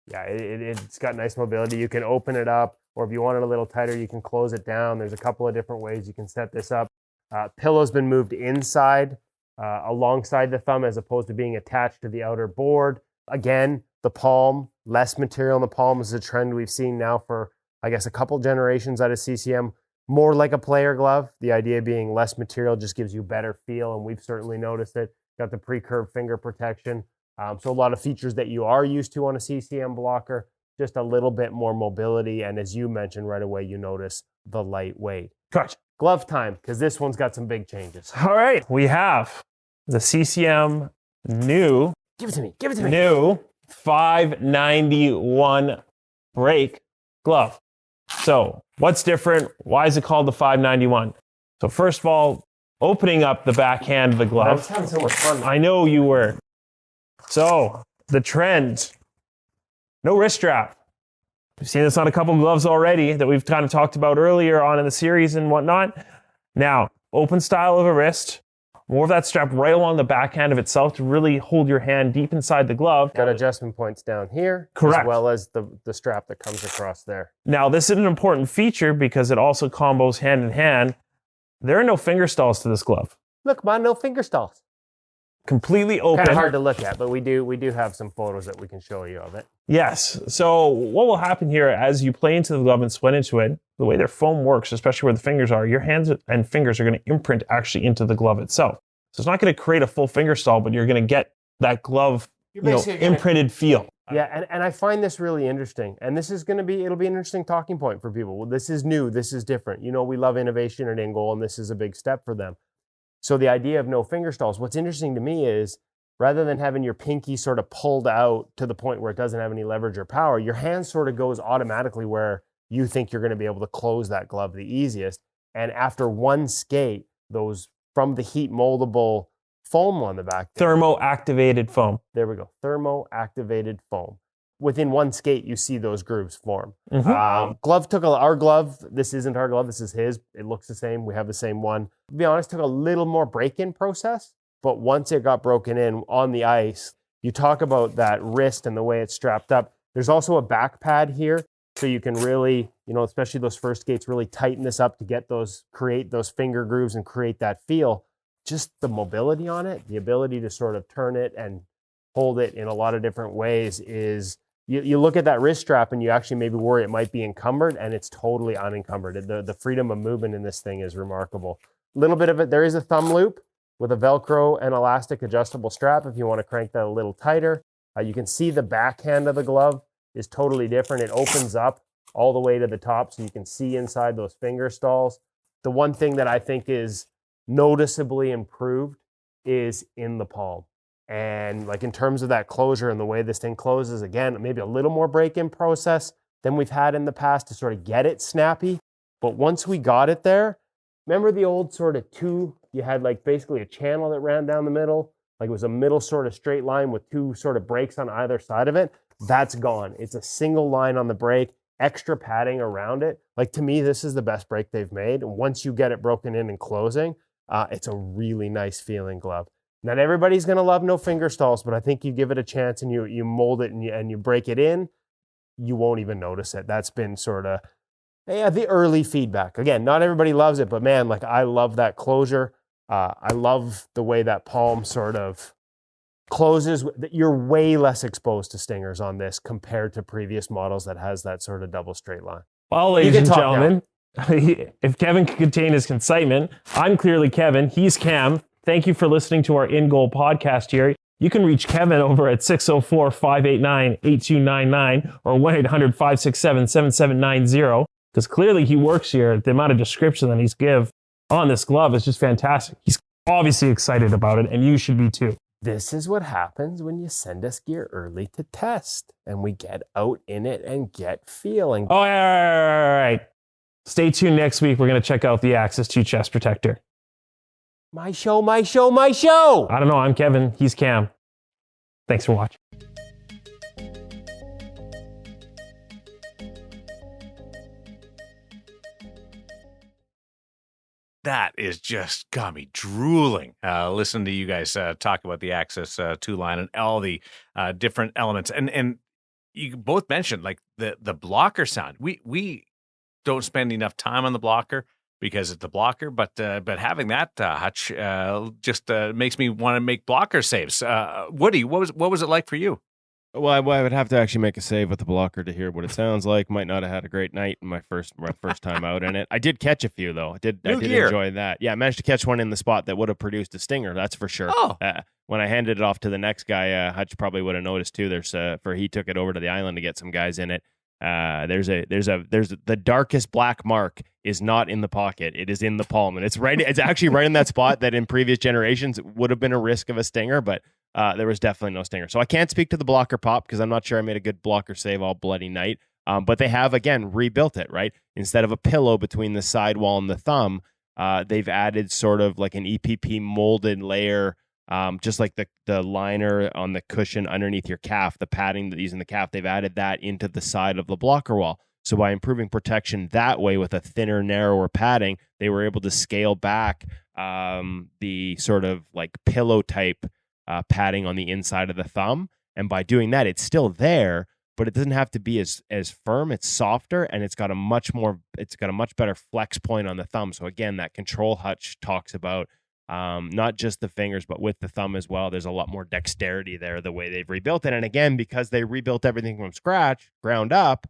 Yeah, it's got nice mobility. You can open it up, or if you want it a little tighter, you can close it down. There's a couple of different ways you can set this up. Pillow's been moved inside, alongside the thumb, as opposed to being attached to the outer board. Again, the palm, less material in the palm is a trend we've seen now for, I guess, a couple generations out of CCM. More like a player glove. The idea being less material just gives you better feel, and we've certainly noticed it. Got the pre-curved finger protection. So a lot of features that you are used to on a CCM blocker, just a little bit more mobility. And as you mentioned right away, you notice the lightweight. Gotcha. Glove time, because this one's got some big changes. All right, we have the CCM new. Give it to me. New 591 break glove. So what's different? Why is it called the 591? So first of all, opening up the backhand of the glove. I was having so much fun. I know you were. So the trend, no wrist strap. We've seen this on a couple of gloves already that we've kind of talked about earlier on in the series and whatnot. Now, open style of a wrist, more of that strap right along the backhand of itself to really hold your hand deep inside the glove. Got adjustment points down here, correct, as well as the strap that comes across there. Now, this is an important feature because it also combos hand in hand. There are no finger stalls to this glove. Look, man, no finger stalls. Completely open. Kind of hard to look at, but we do have some photos that we can show you of it. Yes. So what will happen here as you play into the glove and sweat into it, the way their foam works, especially where the fingers are, your hands and fingers are going to imprint actually into the glove itself. So it's not going to create a full finger stall, but you're going to get that glove, imprinted feel. Yeah, and I find this really interesting. And this is going to be, it'll be an interesting talking point for people. Well, this is new. This is different. You know, we love innovation at InGoal, and this is a big step for them. So the idea of no finger stalls, what's interesting to me is rather than having your pinky sort of pulled out to the point where it doesn't have any leverage or power, your hand sort of goes automatically where you think you're going to be able to close that glove the easiest. And after one skate, those from the heat moldable foam on the back. Thermo-activated foam. There we go. Thermo-activated foam. Within one skate, you see those grooves form. Glove took our glove. This isn't our glove. This is his. It looks the same. We have the same one. To be honest, took a little more break-in process. But once it got broken in on the ice, you talk about that wrist and the way it's strapped up. There's also a back pad here. So you can really, especially those first skates, really tighten this up to create those finger grooves and create that feel. Just the mobility on it, the ability to sort of turn it and hold it in a lot of different ways is you look at that wrist strap and you actually maybe worry it might be encumbered, and it's totally unencumbered. The freedom of movement in this thing is remarkable. A little bit of it, there is a thumb loop with a Velcro and elastic adjustable strap if you want to crank that a little tighter. You can see the backhand of the glove is totally different. It opens up all the way to the top so you can see inside those finger stalls. The one thing that I think is noticeably improved is in the palm. And like in terms of that closure and the way this thing closes, again, maybe a little more break-in process than we've had in the past to sort of get it snappy. But once we got it there, remember the old sort of you had like basically a channel that ran down the middle, like it was a middle sort of straight line with two sort of breaks on either side of it. That's gone. It's a single line on the brake, extra padding around it. Like to me, this is the best brake they've made. And once you get it broken in and closing, it's a really nice feeling glove. Not everybody's going to love no finger stalls, but I think you give it a chance and you mold it and you break it in, you won't even notice it. That's been sort of the early feedback. Again, not everybody loves it, but man, like I love that closure. I love the way that palm sort of closes. You're way less exposed to stingers on this compared to previous models that has that sort of double straight line. Well, ladies and gentlemen, if Kevin can contain his excitement, I'm clearly Kevin. He's Cam. Thank you for listening to our In Goal podcast here. You can reach Kevin over at 604-589-8299 or 1-800-567-7790 because clearly he works here. The amount of description that he's give on this glove is just fantastic. He's obviously excited about it, and you should be too. This is what happens when you send us gear early to test and we get out in it and get feeling. All right. Stay tuned next week. We're going to check out the Axis 2 chest protector. My show, my show, my show. I don't know. I'm Kevin. He's Cam. Thanks for watching. That is just got me drooling. Listen to you guys talk about the Axis 2 line and all the different elements. And you both mentioned like the blocker sound. We don't spend enough time on the blocker because it's the blocker, but having that Hutch just makes me want to make blocker saves. Woody, what was it like for you? Well, I would have to actually make a save with the blocker to hear what it sounds like. Might not have had a great night my first time out in it. I did catch a few though. I did enjoy that. Yeah, I managed to catch one in the spot that would have produced a stinger. That's for sure. Oh. When I handed it off to the next guy, Hutch probably would have noticed too. He took it over to the island to get some guys in it. There's the darkest black mark is not in the pocket. It is in the palm, and it's actually right in that spot that in previous generations would have been a risk of a stinger, but there was definitely no stinger. So I can't speak to the blocker pop because I'm not sure I made a good blocker save all bloody night. But they have again rebuilt it, right? Instead of a pillow between the sidewall and the thumb, they've added sort of like an EPP molded layer. Just like the liner on the cushion underneath your calf, the padding that using the calf, they've added that into the side of the blocker wall. So by improving protection that way with a thinner, narrower padding, they were able to scale back the sort of like pillow type padding on the inside of the thumb. And by doing that, it's still there, but it doesn't have to be as firm. It's softer, and it's got a much better flex point on the thumb. So again, that control Hutch talks about. Not just the fingers, but with the thumb as well. There's a lot more dexterity there, the way they've rebuilt it. And again, because they rebuilt everything from scratch, ground up,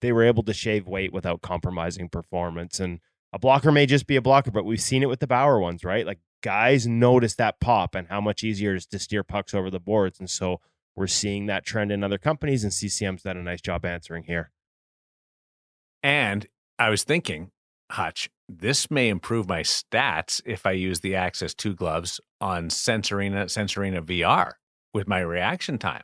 they were able to shave weight without compromising performance. And a blocker may just be a blocker, but we've seen it with the Bauer ones, right? Like guys notice that pop and how much easier it is to steer pucks over the boards. And so we're seeing that trend in other companies, and CCM's done a nice job answering here. And I was thinking, Hutch, this may improve my stats if I use the Axis 2 gloves on Sensorina VR with my reaction time.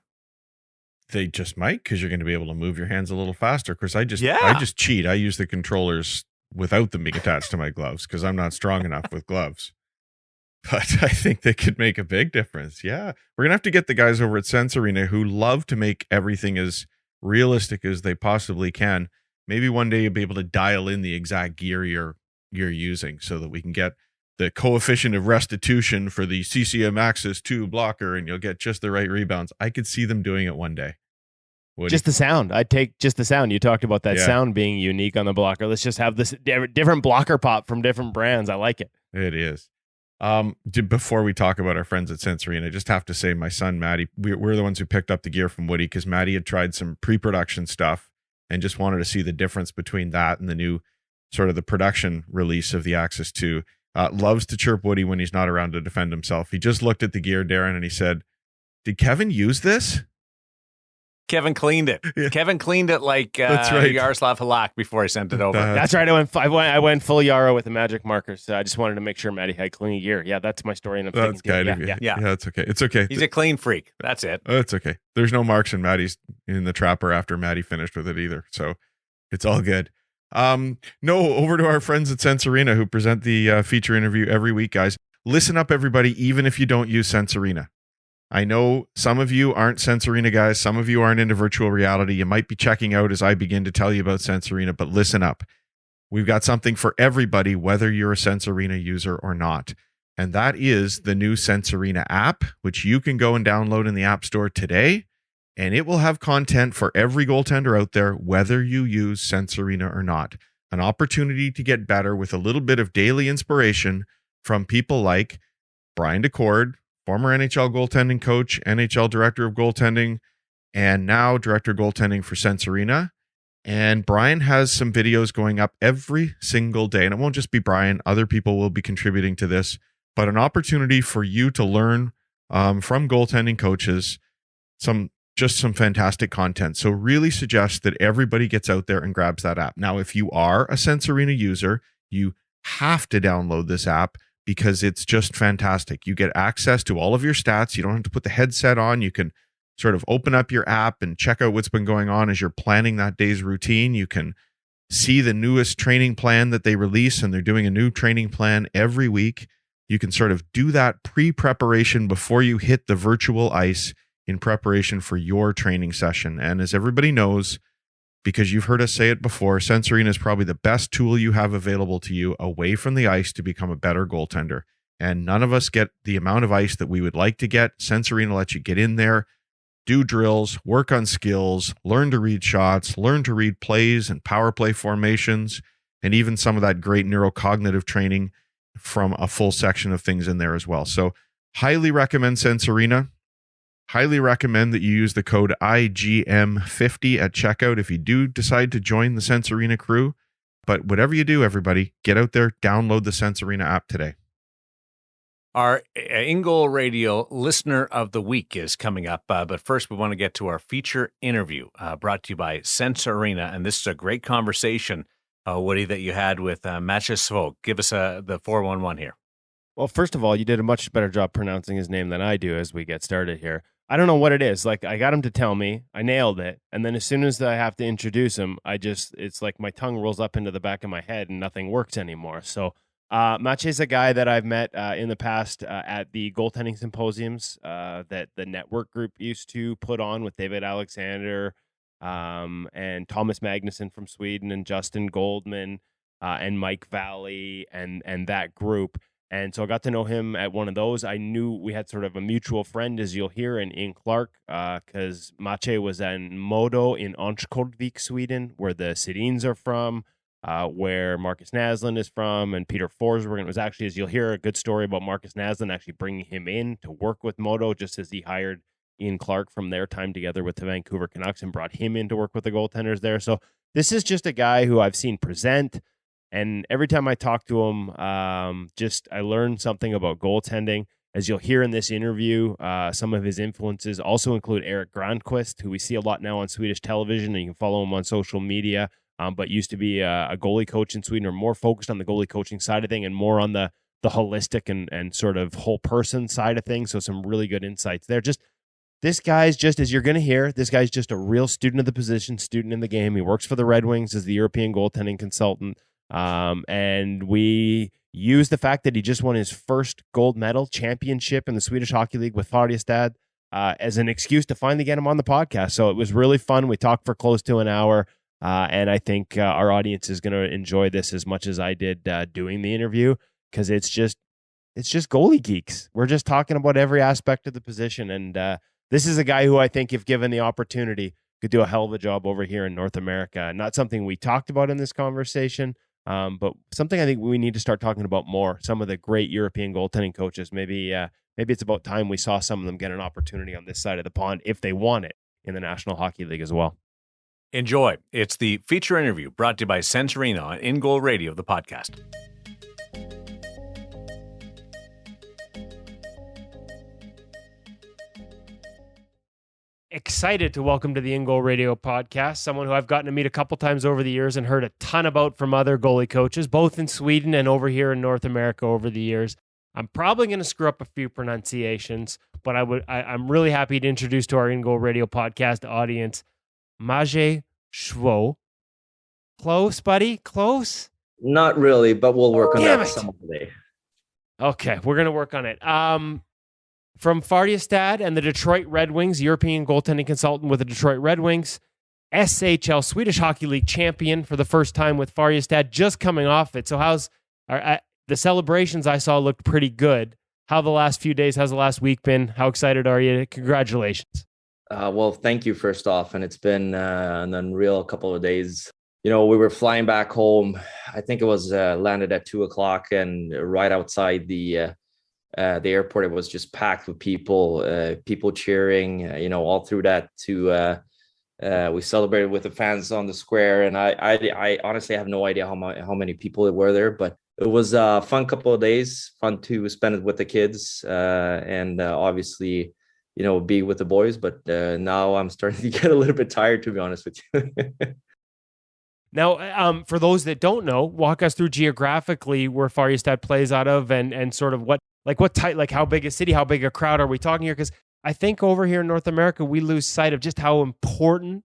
They just might, because you're going to be able to move your hands a little faster. Because I just cheat. I use the controllers without them being attached to my gloves because I'm not strong enough with gloves. But I think they could make a big difference. Yeah, we're gonna have to get the guys over at Sensorina who love to make everything as realistic as they possibly can. Maybe one day you'll be able to dial in the exact gear you're using so that we can get the coefficient of restitution for the CCM Axis 2 blocker, and you'll get just the right rebounds. I could see them doing it one day. Just the sound. I'd take just the sound. You talked about that sound being unique on the blocker. Let's just have this different blocker pop from different brands. I like it. It is. Before we talk about our friends at Sensorine, I just have to say my son, Maddie, we're the ones who picked up the gear from Woody because Maddie had tried some pre-production stuff and just wanted to see the difference between that and the new sort of the production release of the Axis 2. Loves to chirp Woody when he's not around to defend himself. He just looked at the gear, Darren, and he said, "Did Kevin use this?" Kevin cleaned it. Yeah. Kevin cleaned it like That's right. Yaroslav Halak before he sent it over. That's right. I went full Yarrow with the magic markers. So I just wanted to make sure Maddie had clean gear. Yeah, that's my story. And I'm That's sticking to kind it. of you. Yeah. It's okay. It's okay. He's a clean freak. That's it. It's okay. There's no marks in the trapper after Maddie finished with it either. So it's all good. No, over to our friends at Sensorina who present the feature interview every week, guys. Listen up, everybody, even if you don't use Sensorina. I know some of you aren't Sensorina guys. Some of you aren't into virtual reality. You might be checking out as I begin to tell you about Sensorina, but listen up. We've got something for everybody, whether you're a Sensorina user or not. And that is the new Sensorina app, which you can go and download in the App Store today. And it will have content for every goaltender out there, whether you use Sensorina or not. An opportunity to get better with a little bit of daily inspiration from people like Brian DeCord, former NHL goaltending coach, NHL director of goaltending, and now director of goaltending for Sensorina. And Brian has some videos going up every single day. And it won't just be Brian. Other people will be contributing to this. But an opportunity for you to learn from goaltending coaches some fantastic content. So really suggest that everybody gets out there and grabs that app. Now, if you are a Sensorina user, you have to download this app because it's just fantastic. You get access to all of your stats. You don't have to put the headset on. You can sort of open up your app and check out what's been going on as you're planning that day's routine. You can see the newest training plan that they release, and they're doing a new training plan every week. You can sort of do that pre-preparation before you hit the virtual ice in preparation for your training session. And as everybody knows, because you've heard us say it before, Sensorina is probably the best tool you have available to you away from the ice to become a better goaltender. And none of us get the amount of ice that we would like to get. Sensorina lets you get in there, do drills, work on skills, learn to read shots, learn to read plays and power play formations, and even some of that great neurocognitive training from a full section of things in there as well. So highly recommend Sensorina. Highly recommend that you use the code IGM50 at checkout if you do decide to join the Sensorina crew. But whatever you do, everybody, get out there, download the Sensorina app today. Our In-Goal Radio Listener of the Week is coming up. But first, we want to get to our feature interview brought to you by Sensorina. And this is a great conversation, Woody, that you had with Maciej Szwoch. Give us the 411 here. Well, first of all, you did a much better job pronouncing his name than I do as we get started here. I don't know what it is. Like, I got him to tell me, I nailed it. And then as soon as I have to introduce him, it's like my tongue rolls up into the back of my head and nothing works anymore. So Maciej's a guy that I've met in the past at the goaltending symposiums that the network group used to put on with David Alexander and Thomas Magnusson from Sweden and Justin Goldman and Mike Valley and that group. And so I got to know him at one of those. I knew we had sort of a mutual friend, as you'll hear, in Clark, because Maciej was in Modo in Örnsköldsvik, Sweden, where the Sedins are from, where Marcus Naslund is from, and Peter Forsberg. It was actually, as you'll hear, a good story about Marcus Naslund actually bringing him in to work with Modo, just as he hired Ian Clark from their time together with the Vancouver Canucks and brought him in to work with the goaltenders there. So this is just a guy who I've seen present. And every time I talk to him, I learn something about goaltending. As you'll hear in this interview, some of his influences also include Eric Granqvist, who we see a lot now on Swedish television, and you can follow him on social media, but used to be a goalie coach in Sweden, or more focused on the goalie coaching side of thing and more on the holistic and sort of whole person side of things. So some really good insights there. This guy's just, as you're going to hear, this guy's just a real student of the position, student in the game. He works for the Red Wings as the European goaltending consultant. And we use the fact that he just won his first gold medal championship in the Swedish Hockey League with Farjestad as an excuse to finally get him on the podcast. So it was really fun. We talked for close to an hour, and I think our audience is going to enjoy this as much as I did doing the interview, because it's just goalie geeks. We're just talking about every aspect of the position, and this is a guy who I think, if given the opportunity, could do a hell of a job over here in North America. Not something we talked about in this conversation, But something I think we need to start talking about more, some of the great European goaltending coaches. Maybe it's about time we saw some of them get an opportunity on this side of the pond if they want it in the National Hockey League as well. Enjoy. It's the feature interview brought to you by Sensorino on In Goal Radio, the podcast. Excited to welcome to the In Goal Radio podcast someone who I've gotten to meet a couple times over the years and heard a ton about from other goalie coaches, both in Sweden and over here in North America over the years. I'm probably going to screw up a few pronunciations, but I'm really happy to introduce to our In Goal Radio podcast audience, Maciej Szwoch. Close, buddy? Close? Not really, but we'll work on that some day. Okay, we're going to work on it. From Farjestad and the Detroit Red Wings, European goaltending consultant with the Detroit Red Wings, SHL, Swedish Hockey League champion for the first time with Farjestad, just coming off it. So how's the celebrations I saw looked pretty good. How's the last week been? How excited are you? Congratulations. Well, thank you first off. And it's been an unreal couple of days. We were flying back home. I think it was landed at 2:00, and right outside the airport, it was just packed with people cheering, all through that we celebrated with the fans on the square. And I honestly have no idea how many people were there, but it was a fun couple of days, fun to spend it with the kids and obviously, be with the boys. But now I'm starting to get a little bit tired, to be honest with you. Now, for those that don't know, walk us through geographically where Farjestad plays out of and sort of how big a city, how big a crowd are we talking here? Because I think over here in North America, we lose sight of just how important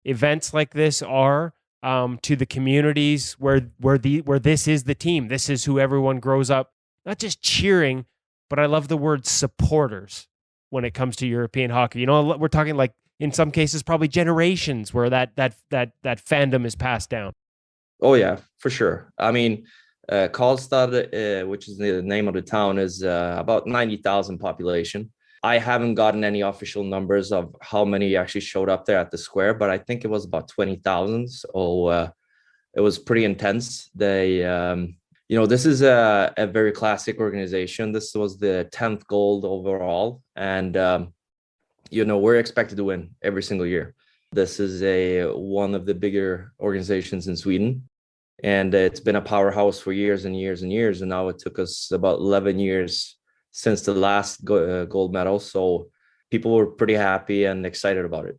events like this are to the communities where this is the team. This is who everyone grows up, not just cheering, but I love the word supporters when it comes to European hockey. We're talking like, in some cases, probably generations where that fandom is passed down. Oh yeah, for sure. I mean, Karlstad, which is the name of the town, is about 90,000 population. I haven't gotten any official numbers of how many actually showed up there at the square, but I think it was about 20,000. So it was pretty intense. They, this is a very classic organization. This was the 10th gold overall, and we're expected to win every single year. This is one of the bigger organizations in Sweden, and it's been a powerhouse for years and years and years. And now it took us about 11 years since the last gold medal. So people were pretty happy and excited about it.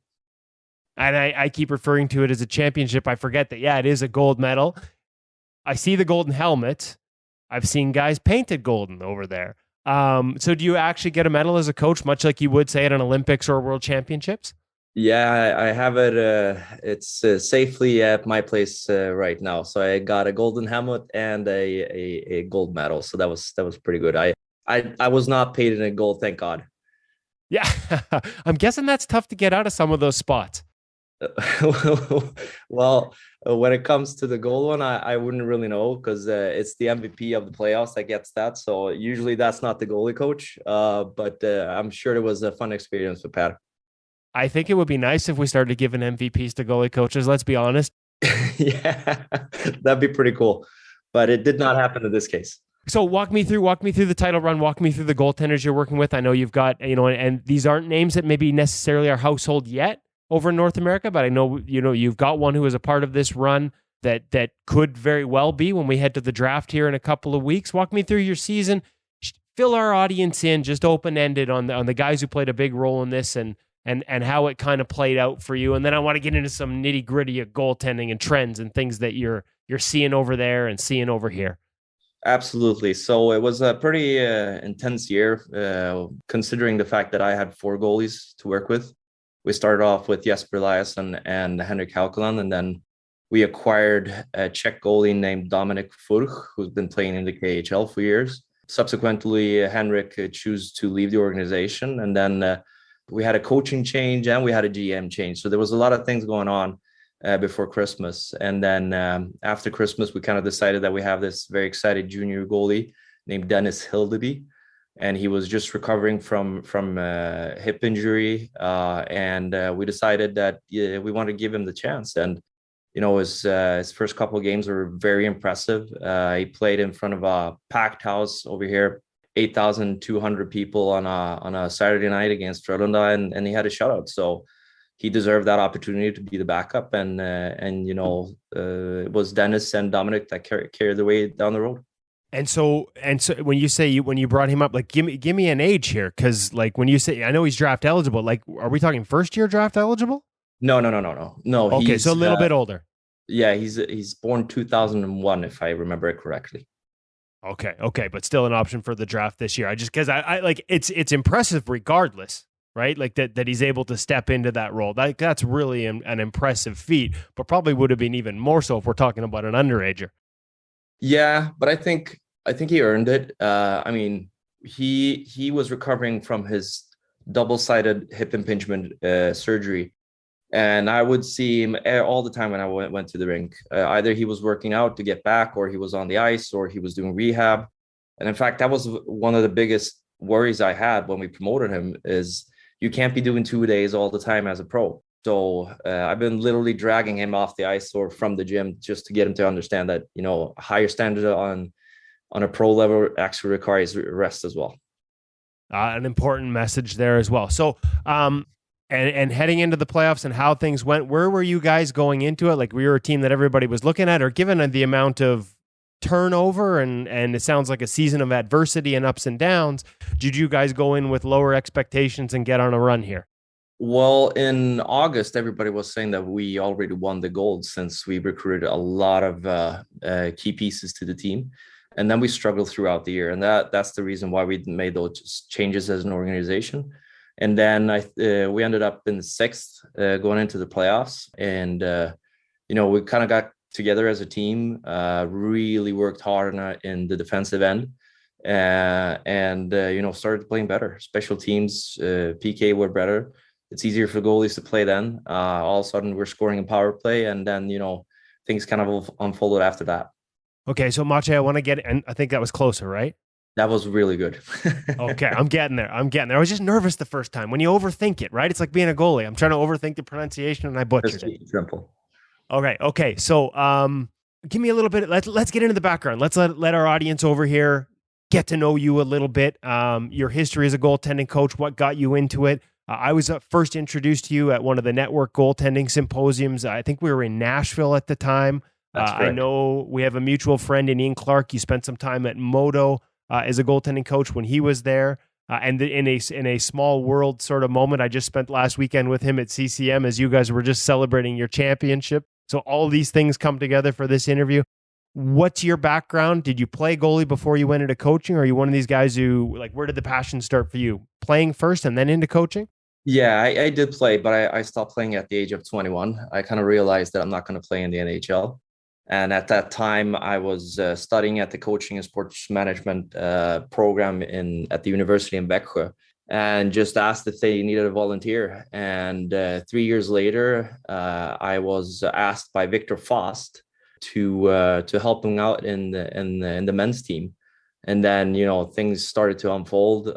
And I keep referring to it as a championship. I forget that, it is a gold medal. I see the golden helmet. I've seen guys painted golden over there. So do you actually get a medal as a coach, much like you would say at an Olympics or World Championships? Yeah, I have it. It's safely at my place right now. So I got a golden helmet and a gold medal. So that was pretty good. I was not paid in gold, thank God. Yeah, I'm guessing that's tough to get out of some of those spots. Well, when it comes to the gold one, I wouldn't really know, because it's the MVP of the playoffs that gets that. So usually that's not the goalie coach. But I'm sure it was a fun experience with Pat. I think it would be nice if we started giving MVPs to goalie coaches. Let's be honest. Yeah, that'd be pretty cool. But it did not happen in this case. So walk me through the title run. Walk me through the goaltenders you're working with. I know you've got, and these aren't names that maybe necessarily are household yet over in North America, but I know, you've got one who is a part of this run that could very well be when we head to the draft here in a couple of weeks. Walk me through your season. Fill our audience in, just open-ended on the guys who played a big role in this and how it kind of played out for you. And then I want to get into some nitty-gritty of goaltending and trends and things that you're seeing over there and seeing over here. Absolutely. So it was a pretty intense year, considering the fact that I had 4 goalies to work with. We started off with Jesper Eliasson and Henrik Haukeland, and then we acquired a Czech goalie named Dominik Furch, who's been playing in the KHL for years. Subsequently, Henrik chose to leave the organization, and then we had a coaching change and we had a GM change. So there was a lot of things going on before Christmas. And then after Christmas, we kind of decided that we have this very excited junior goalie named Dennis Hildeby. And he was just recovering from hip injury. And we decided that we want to give him the chance. And His first couple of games were very impressive. He played in front of a packed house over here, 8,200 people on a Saturday night against Frölunda, and he had a shutout. So he deserved that opportunity to be the backup, and it was Dennis and Dominic that carried the way down the road. And so when you brought him up, like give me an age here, because like when you say, I know he's draft eligible, like are we talking first year draft eligible? No. Okay, so a little bit older. Yeah, he's born 2001, if I remember it correctly. Okay, but still an option for the draft this year. I just because I like it's impressive regardless, right? Like that he's able to step into that role. That's really an impressive feat, but probably would have been even more so if we're talking about an underager. Yeah, but I think he earned it. I mean, he was recovering from his double-sided hip impingement surgery, and I would see him all the time when I went to the rink. Either he was working out to get back, or he was on the ice, or he was doing rehab. And in fact, that was one of the biggest worries I had when we promoted him, is you can't be doing 2 days all the time as a pro. So I've been literally dragging him off the ice or from the gym just to get him to understand that, a higher standard on a pro level actually requires rest as well. An important message there as well. So, and heading into the playoffs and how things went, where were you guys going into it? Like, were you a team that everybody was looking at, or given the amount of turnover and it sounds like a season of adversity and ups and downs, did you guys go in with lower expectations and get on a run here? Well, in August, everybody was saying that we already won the gold since we recruited a lot of key pieces to the team. And then we struggled throughout the year. And that's the reason why we made those changes as an organization. And then we ended up in sixth going into the playoffs. And, we kind of got together as a team, really worked hard in the defensive end. And started playing better. Special teams, PK were better. It's easier for goalies to play then. All of a sudden, we're scoring in power play, and then things kind of unfolded after that. Okay, so Maciej, I want to get, and I think that was closer, right? That was really good. Okay, I'm getting there. I was just nervous the first time. When you overthink it, right? It's like being a goalie. I'm trying to overthink the pronunciation, and I butchered it. Simple. Okay. So, give me a little bit. Let's get into the background. Let's let our audience over here get to know you a little bit. Your history as a goaltending coach. What got you into it? I was first introduced to you at one of the network goaltending symposiums. I think we were in Nashville at the time. I know we have a mutual friend in Ian Clark. You spent some time at Modo as a goaltending coach when he was there. And in a small world sort of moment, I just spent last weekend with him at CCM as you guys were just celebrating your championship. So all these things come together for this interview. What's your background? Did you play goalie before you went into coaching? Or are you one of these guys who, like, where did the passion start for you? Playing first and then into coaching? Yeah, I did play, but I stopped playing at the age of 21. I kind of realized that I'm not going to play in the NHL. And at that time, I was studying at the coaching and sports management program at the university in Växjö, and just asked if they needed a volunteer. And 3 years later, I was asked by Victor Faust to help him out in the men's team. And then things started to unfold.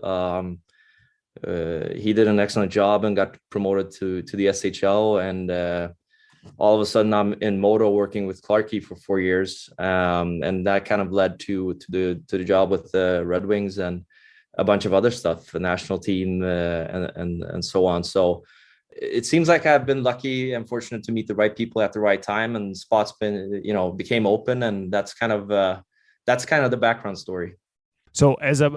He did an excellent job and got promoted to the SHL, and all of a sudden I'm in Modo working with Clarkey for 4 years, and that kind of led to the job with the Red Wings and a bunch of other stuff, the national team, and so on. So it seems like I've been lucky and fortunate to meet the right people at the right time, and spots became open, and that's kind of the background story. So as a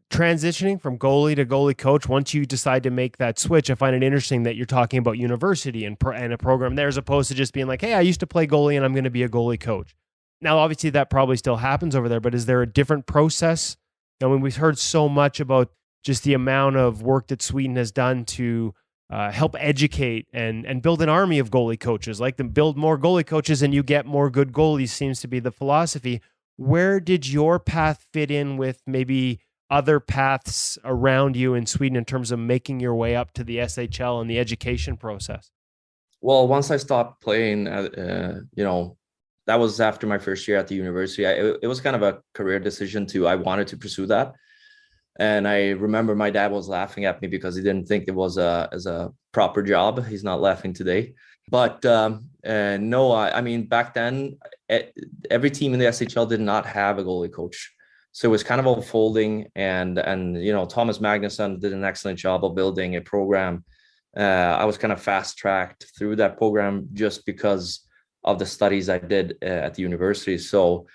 transitioning from goalie to goalie coach, once you decide to make that switch, I find it interesting that you're talking about university and a program there, as opposed to just being like, hey, I used to play goalie and I'm going to be a goalie coach. Now, obviously that probably still happens over there, but is there a different process? I mean, we've heard so much about just the amount of work that Sweden has done to help educate and build an army of goalie coaches, like them build more goalie coaches and you get more good goalies seems to be the philosophy. Where did your path fit in with maybe other paths around you in Sweden in terms of making your way up to the SHL and the education process? Well, once I stopped playing, that was after my first year at the university. It was kind of a career decision I wanted to pursue that. And I remember my dad was laughing at me because he didn't think it was a proper job. He's not laughing today. But no, I mean, back then, e- every team in the SHL did not have a goalie coach. So it was kind of unfolding. And Thomas Magnusson did an excellent job of building a program. I was kind of fast tracked through that program just because of the studies I did at the university. So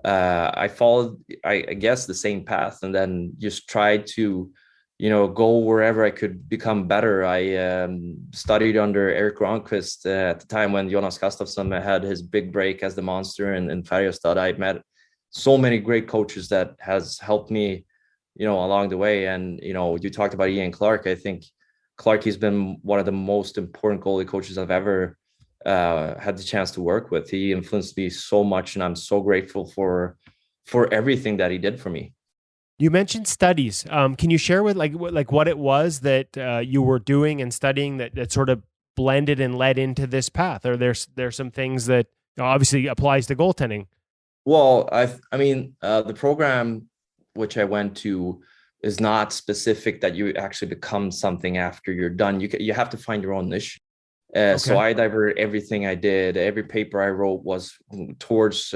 I followed, I guess, the same path, and then just tried to, go wherever I could become better. I studied under Eric Gronquist at the time when Jonas Gustafsson had his big break as the monster in Farjestad. I met so many great coaches that has helped me, along the way. And, you talked about Ian Clark. I think Clark has been one of the most important goalie coaches I've ever had the chance to work with. He influenced me so much, and I'm so grateful for everything that he did for me. You mentioned studies. Can you share with what it was that you were doing and studying that sort of blended and led into this path? Or there's some things that obviously applies to goaltending? Well, I mean, the program which I went to is not specific that you actually become something after you're done. You have to find your own niche. So Okay. I diverted everything I did. Every paper I wrote was towards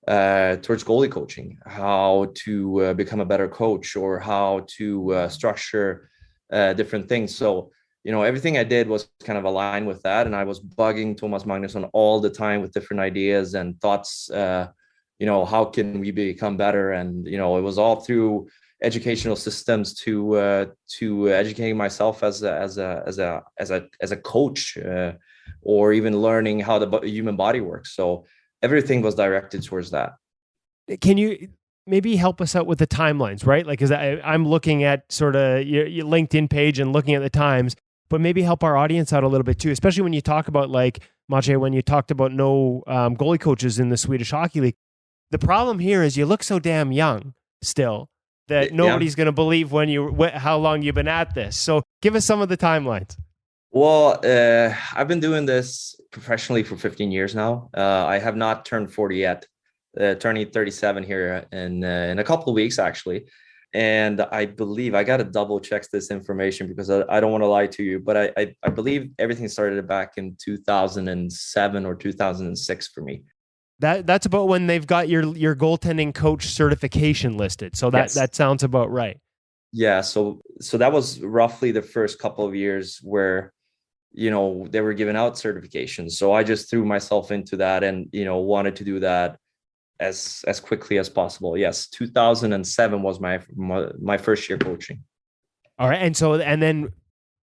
goalie coaching, how to become a better coach, or how to structure different things. So, everything I did was kind of aligned with that. And I was bugging Thomas Magnusson all the time with different ideas and thoughts. How can we become better? And, it was all through educational systems to educating myself as a coach, or even learning how the human body works. So everything was directed towards that. Can you maybe help us out with the timelines, right? Like, because I'm looking at sort of your LinkedIn page and looking at the times, but maybe help our audience out a little bit too, especially when you talk about, like, Maciej, when you talked about no goalie coaches in the Swedish Hockey League. The problem here is you look so damn young still that Yeah. nobody's going to believe how long you've been at this. So give us some of the timelines. Well, I've been doing this professionally for 15 years now. I have not turned 40 yet, turning 37 here in a couple of weeks, actually. And I believe I got to double check this information because I don't want to lie to you, but I believe everything started back in 2007 or 2006 for me. That's about when they've got your goaltending coach certification listed. So Yes. that sounds about right. Yeah. So that was roughly the first couple of years where they were giving out certifications. So I just threw myself into that and, wanted to do that as quickly as possible. Yes, 2007 was my first year coaching. All right. And then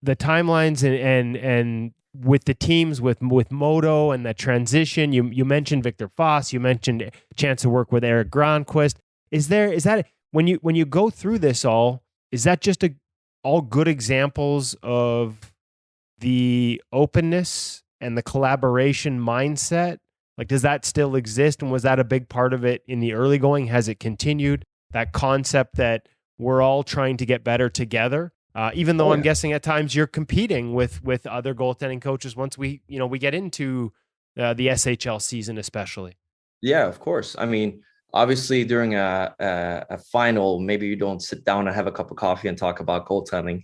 the timelines and with the teams with Modo and the transition, you mentioned Victor Foss, you mentioned chance to work with Eric Gronquist. Is that when you go through this all, is that just all good examples of the openness and the collaboration mindset? Like, does that still exist? And was that a big part of it in the early going? Has it continued? That concept that we're all trying to get better together, even though Oh I'm yeah. guessing at times you're competing with other goaltending coaches once we get into the SHL season, especially. Yeah, of course. I mean, obviously during a final, maybe you don't sit down and have a cup of coffee and talk about goaltending.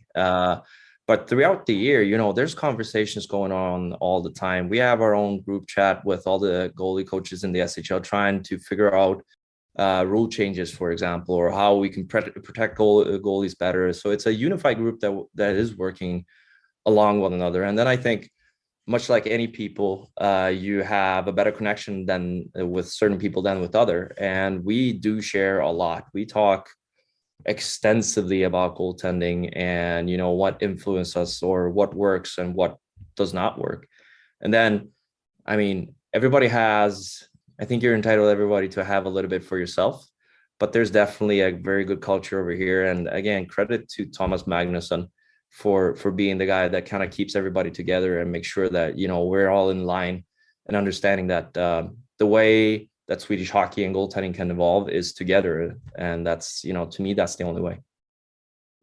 But throughout the year, there's conversations going on all the time. We have our own group chat with all the goalie coaches in the SHL trying to figure out rule changes, for example, or how we can protect goalies better. So it's a unified group that is working along one another. And then I think, much like any people, you have a better connection than with certain people than with other. And we do share a lot. We talk extensively about goaltending and what influences us or what works and what does not work. And then, I mean, everybody has, I think you're entitled, everybody, to have a little bit for yourself, but there's definitely a very good culture over here. And again, credit to Thomas Magnusson for being the guy that kind of keeps everybody together and make sure that we're all in line and understanding that the way that Swedish hockey and goaltending can evolve is together. And that's, to me, that's the only way.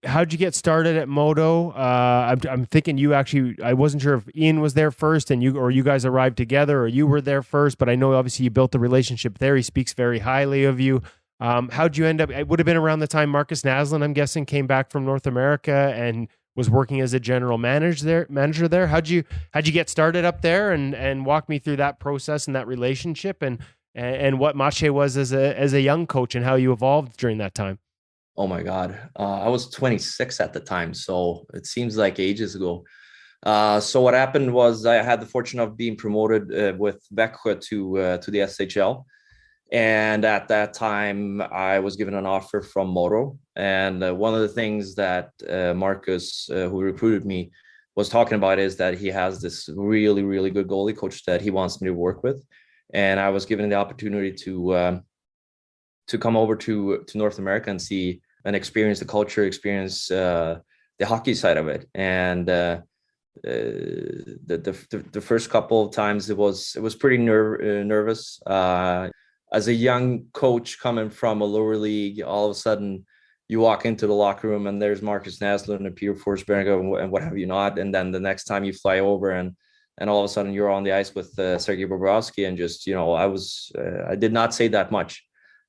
How'd you get started at Modo? I'm thinking you actually, I wasn't sure if Ian was there first and you guys arrived together, or you were there first, but I know obviously you built the relationship there. He speaks very highly of you. How'd you end up? It would have been around the time Marcus Naslund, I'm guessing, came back from North America and was working as a general manager there. How'd you get started up there, and walk me through that process and that relationship, and what Maciej was as a young coach and how you evolved during that time? Oh my God. I was 26 at the time, so it seems like ages ago. So what happened was I had the fortune of being promoted with Växjö to the SHL. And at that time, I was given an offer from Moto. And one of the things that Marcus, who recruited me, was talking about is that he has this really, really good goalie coach that he wants me to work with. And I was given the opportunity to come over to North America and see and experience the culture, experience the hockey side of it. And the first couple of times it was pretty nervous. As a young coach coming from a lower league, all of a sudden you walk into the locker room and there's Marcus Naslund and Peter Forsberg and what have you not. And then the next time you fly over and all of a sudden you're on the ice with Sergei Bobrovsky and just, I did not say that much.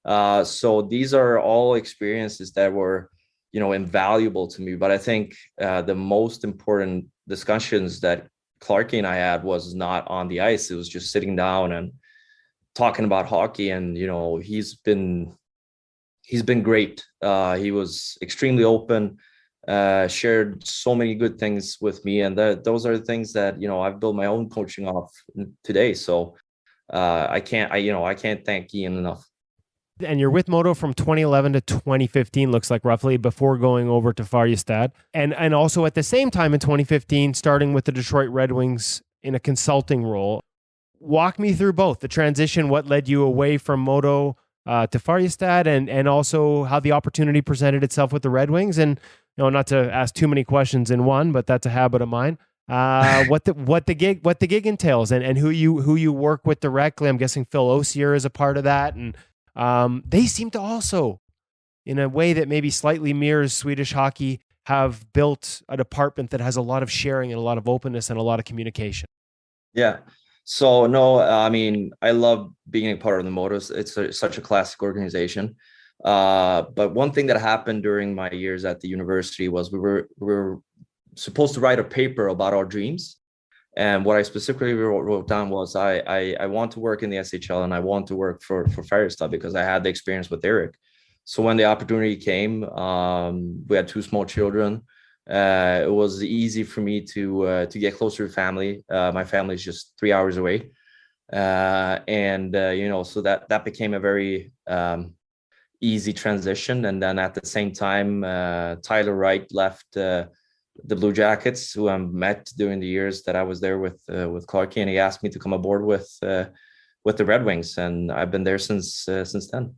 So these are all experiences that were, invaluable to me. But I think the most important discussions that Clarky and I had was not on the ice. It was just sitting down and talking about hockey. And, he's been great. He was extremely open, shared so many good things with me. And those are the things that, I've built my own coaching off today. So I can't thank Ian enough. And you're with Moto from 2011 to 2015, looks like, roughly, before going over to Farjestad. And also at the same time in 2015, starting with the Detroit Red Wings in a consulting role. Walk me through both the transition, what led you away from Moto to Farjestad, and also how the opportunity presented itself with the Red Wings. And, not to ask too many questions in one, but that's a habit of mine. What the gig entails, and who you work with directly. I'm guessing Phil Osier is a part of that. And they seem to also, in a way that maybe slightly mirrors Swedish hockey, have built a department that has a lot of sharing and a lot of openness and a lot of communication. Yeah. So no, I mean, I love being a part of the Motos. It's such a classic organization. But one thing that happened during my years at the university was we were supposed to write a paper about our dreams. And what I specifically wrote down was I want to work in the SHL and I want to work for Farjestad because I had the experience with Eric. So when the opportunity came, we had 2 small children. It was easy for me to get closer to family. My family is just 3 hours away. So that became a very easy transition. And then at the same time, Tyler Wright left the Blue Jackets, who I met during the years that I was there with Clarky, and he asked me to come aboard with the Red Wings, and I've been there since then.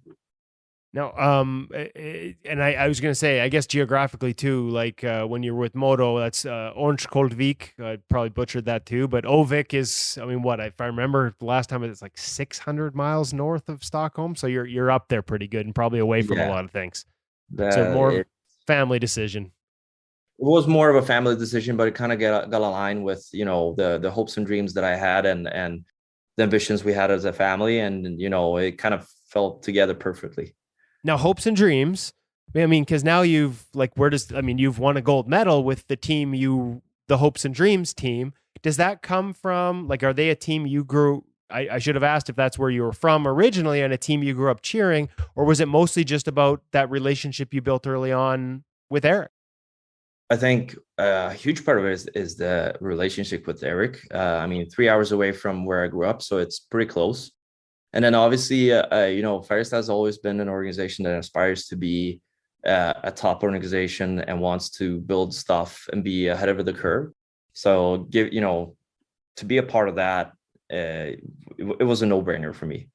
Now, and I was going to say, I guess geographically too, like when you're with Moto, that's Orange Koldvik. I probably butchered that too, but Ovik is, I mean, if I remember the last time, it's like 600 miles north of Stockholm. So you're up there pretty good and probably away from a lot of things. So more family decision. It was more of a family decision, but it kind of got aligned with, the hopes and dreams that I had and the ambitions we had as a family. And, it kind of fell together perfectly. Now, hopes and dreams, I mean, because now you've won a gold medal with the team, the hopes and dreams team. Does that come from, are they a team you grew, I should have asked if that's where you were from originally, and a team you grew up cheering, or was it mostly just about that relationship you built early on with Eric? I think a huge part of it is the relationship with Eric. 3 hours away from where I grew up, so it's pretty close. And then obviously, Farjestad has always been an organization that aspires to be a top organization and wants to build stuff and be ahead of the curve. So to be a part of that, it was a no-brainer for me.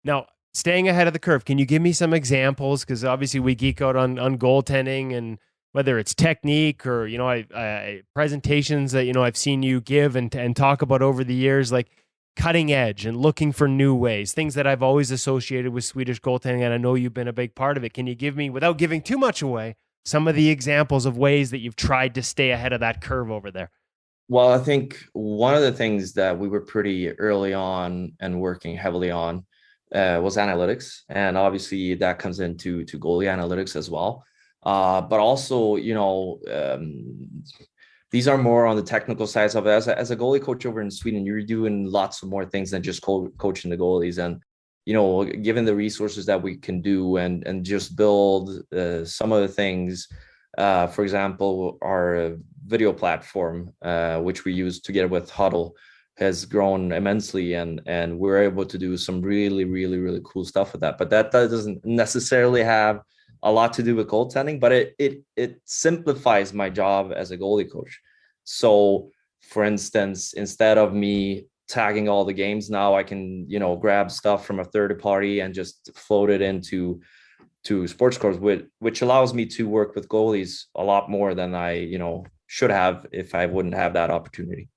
Now, staying ahead of the curve, can you give me some examples? Because obviously we geek out on goaltending, and whether it's technique or, I presentations that, I've seen you give and talk about over the years, like cutting edge and looking for new ways, things that I've always associated with Swedish goaltending. And I know you've been a big part of it. Can you give me, without giving too much away, some of the examples of ways that you've tried to stay ahead of that curve over there? Well, I think one of the things that we were pretty early on and working heavily on was analytics, and obviously that comes into goalie analytics as well. But also, these are more on the technical sides of it. As a goalie coach over in Sweden, you're doing lots of more things than just coaching the goalies. And given the resources that we can do and just build some of the things, for example, our video platform, which we use together with Huddle, has grown immensely, and we're able to do some really, really, really cool stuff with that. But that doesn't necessarily have a lot to do with goaltending, but it simplifies my job as a goalie coach. So, for instance, instead of me tagging all the games, now I can grab stuff from a third party and just float it into sports scores, which allows me to work with goalies a lot more than I should have if I wouldn't have that opportunity.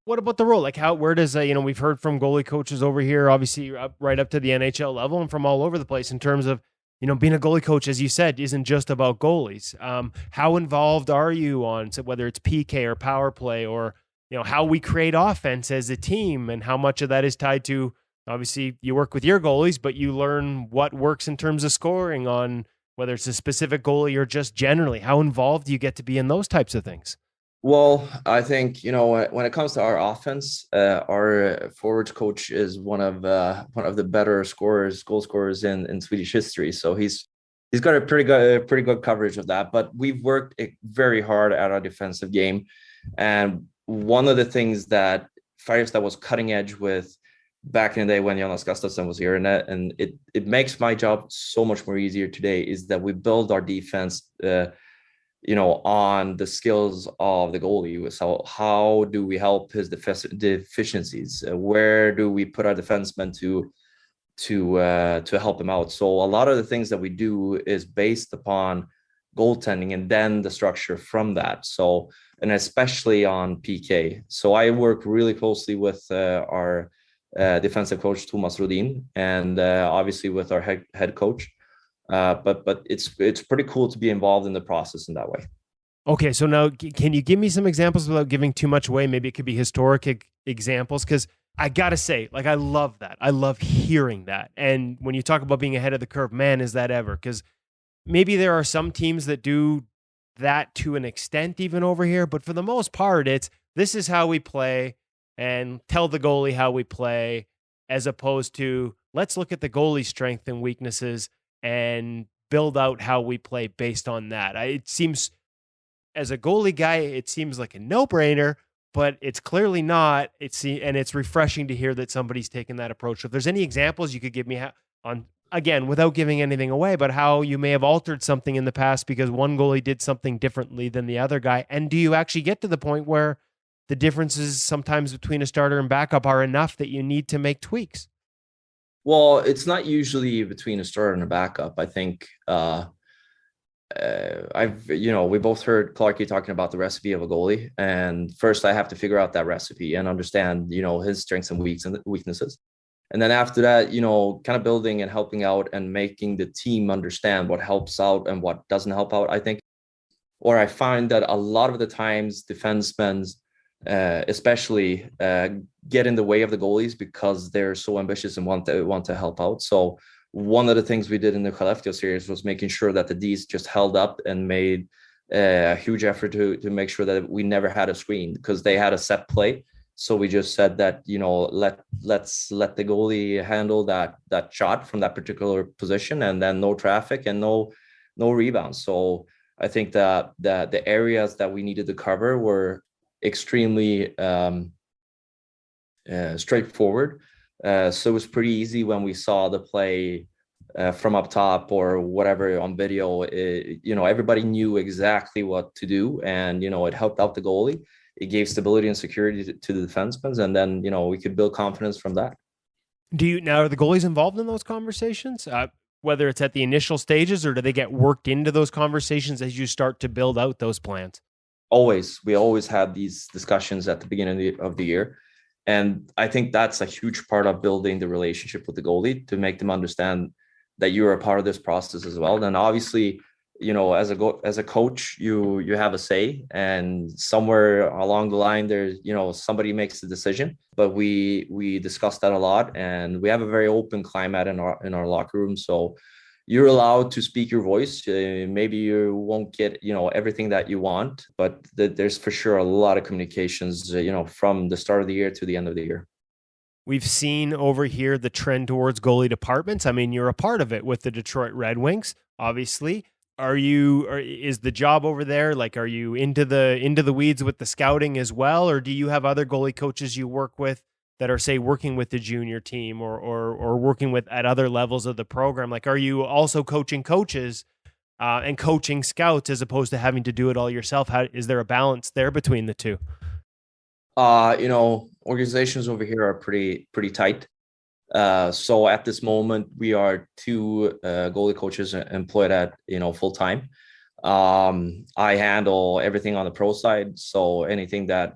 What about the role? Like where does, we've heard from goalie coaches over here, obviously right up to the NHL level and from all over the place in terms of, being a goalie coach, as you said, isn't just about goalies. How involved are you on, so whether it's PK or power play or, how we create offense as a team, and how much of that is tied to, obviously you work with your goalies, but you learn what works in terms of scoring on whether it's a specific goalie or just generally. How involved do you get to be in those types of things? Well, I think when it comes to our offense, our forwards coach is one of the better goal scorers in Swedish history. So he's got a pretty good coverage of that. But we've worked very hard at our defensive game, and one of the things that Farjestad was cutting edge with back in the day when Jonas Gustafsson was here, and it makes my job so much more easier today, is that we build our defense. On the skills of the goalie. So how do we help his deficiencies? Where do we put our defensemen to help him out? So a lot of the things that we do is based upon goaltending and then the structure from that. So, and especially on PK. So I work really closely with our defensive coach, Thomas Rodin, and obviously with our head coach. But it's pretty cool to be involved in the process in that way. Okay, so now can you give me some examples without giving too much away? Maybe it could be historic examples, because I gotta say, like, I love that. I love hearing that. And when you talk about being ahead of the curve, man, is that ever? Because maybe there are some teams that do that to an extent even over here, but for the most part, it's this is how we play and tell the goalie how we play, as opposed to let's look at the goalie's strengths and weaknesses and build out how we play based on that. It seems, as a goalie guy, it seems like a no-brainer, but it's clearly not. And it's refreshing to hear that somebody's taken that approach. So if there's any examples you could give me on, again, without giving anything away, but how you may have altered something in the past because one goalie did something differently than the other guy. And do you actually get to the point where the differences sometimes between a starter and backup are enough that you need to make tweaks? Well, it's not usually between a starter and a backup. I think we both heard Clarky talking about the recipe of a goalie, and first I have to figure out that recipe and understand his strengths and weaknesses, and then after that kind of building and helping out and making the team understand what helps out and what doesn't help out. I think, or I find that a lot of the times defensemen especially get in the way of the goalies because they're so ambitious and want to help out. So one of the things we did in the Skellefteå series was making sure that the Ds just held up and made a huge effort to make sure that we never had a screen, because they had a set play. So we just said that let's let the goalie handle that shot from that particular position, and then no traffic and no rebounds. So I think that the areas that we needed to cover were extremely straightforward. So it was pretty easy when we saw the play from up top or whatever on video. Everybody knew exactly what to do, and it helped out the goalie. It gave stability and security to the defensemen, and then we could build confidence from that. Are the goalies involved in those conversations? Whether it's at the initial stages, or do they get worked into those conversations as you start to build out those plans? We always had these discussions at the beginning of the year. And I think that's a huge part of building the relationship with the goalie, to make them understand that you're a part of this process as well. Then obviously as a coach, you have a say, and somewhere along the line, there's somebody makes the decision. But we discuss that a lot, and we have a very open climate in our locker room. So you're allowed to speak your voice. Maybe you won't get everything that you want, but there's for sure a lot of communications. From the start of the year to the end of the year. We've seen over here the trend towards goalie departments. I mean, you're a part of it with the Detroit Red Wings, obviously. Is the job over there, like, are you into the weeds with the scouting as well, or do you have other goalie coaches you work with that are, say, working with the junior team or working with at other levels of the program? Like, are you also coaching coaches and coaching scouts as opposed to having to do it all yourself? Is there a balance there between the two? Organizations over here are pretty tight. So at this moment, we are two goalie coaches employed at full time. I handle everything on the pro side, so anything that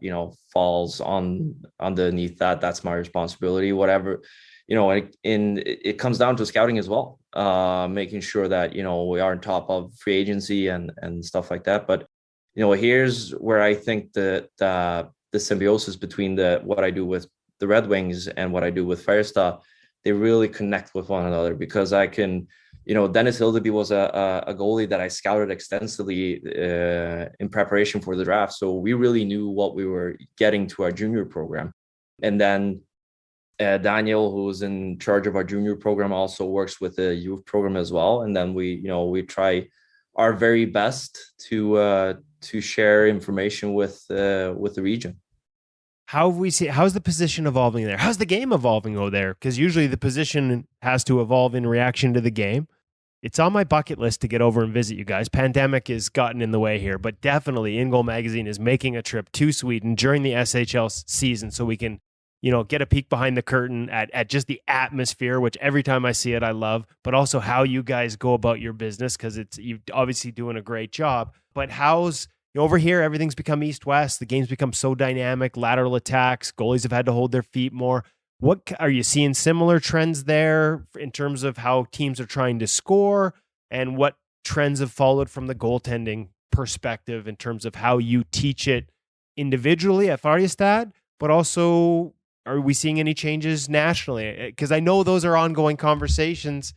falls on underneath that's my responsibility. Whatever, it comes down to scouting as well, making sure that we are on top of free agency and stuff like that. But here's where I think that the symbiosis between what I do with the Red Wings and what I do with Farjestad, they really connect with one another, because I can, Dennis Hildeby was a goalie that I scouted extensively in preparation for the draft. So we really knew what we were getting to our junior program. And then Daniel, who's in charge of our junior program, also works with the youth program as well. And then we try our very best to share information with the region. How's the position evolving there? How's the game evolving over there? Because usually the position has to evolve in reaction to the game. It's on my bucket list to get over and visit you guys. Pandemic has gotten in the way here, but definitely In Goal Magazine is making a trip to Sweden during the SHL season so we can, get a peek behind the curtain at just the atmosphere, which every time I see it, I love, but also how you guys go about your business, because you're obviously doing a great job. But over here, everything's become east-west. The game's become so dynamic, lateral attacks. Goalies have had to hold their feet more. What are you seeing similar trends there in terms of how teams are trying to score, and what trends have followed from the goaltending perspective in terms of how you teach it individually at Farjestad, but also are we seeing any changes nationally? Because I know those are ongoing conversations.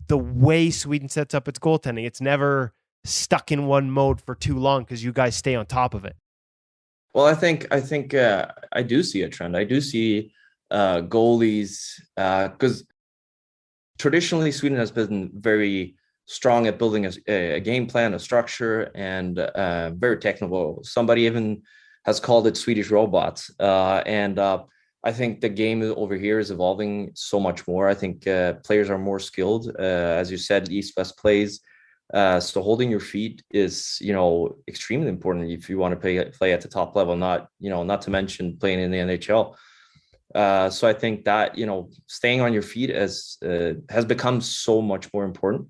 The way Sweden sets up its goaltending, it's never stuck in one mode for too long because you guys stay on top of it. Well, I think I do see a trend. I do see goalies, because traditionally Sweden has been very strong at building a game plan, a structure, and very technical. Somebody even has called it Swedish robots. And I think the game over here is evolving so much more. I think players are more skilled. As you said, East-West plays. So holding your feet is, extremely important if you want to play at the top level, not to mention playing in the NHL. So I think that, staying on your feet has become so much more important.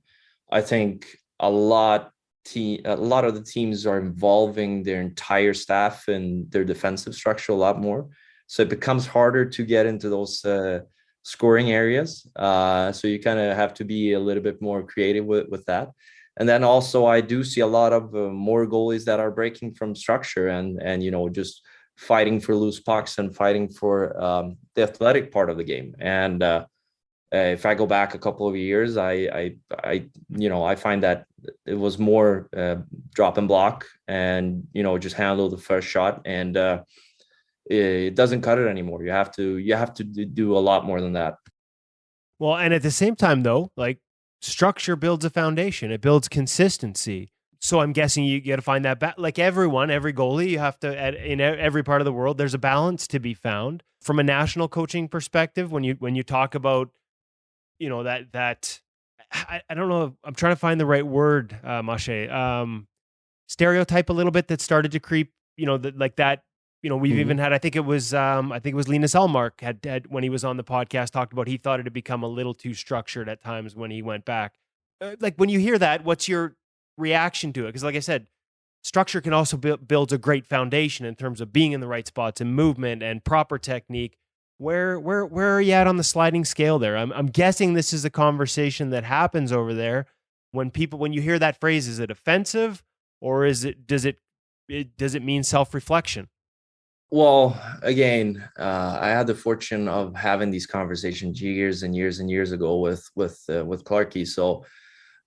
I think a lot of the teams are involving their entire staff and their defensive structure a lot more. So it becomes harder to get into those scoring areas. So you kind of have to be a little bit more creative with that. And then also I do see a lot of more goalies that are breaking from structure and just fighting for loose pucks and fighting for the athletic part of the game. And if I go back a couple of years, I find that it was more drop and block and just handle the first shot, and it doesn't cut it anymore. You have to do a lot more than that. Well, and at the same time, though, like, structure builds a foundation. It builds consistency. So I'm guessing you got to find that like every goalie, you have to, in every part of the world, there's a balance to be found. From a national coaching perspective, when you talk about, that I don't know, I'm trying to find the right word, Maciej, stereotype a little bit that started to creep, like that. We've even had, I think it was Linus Ullmark had when he was on the podcast talked about he thought it had become a little too structured at times when he went back. Like, when you hear that, what's your reaction to it? Because like I said, structure can also build a great foundation in terms of being in the right spots and movement and proper technique. Where are you at on the sliding scale there? I'm guessing this is a conversation that happens over there when you hear that phrase, is it offensive, or does it mean self-reflection? Well, again, I had the fortune of having these conversations years and years and years ago with Clarky. So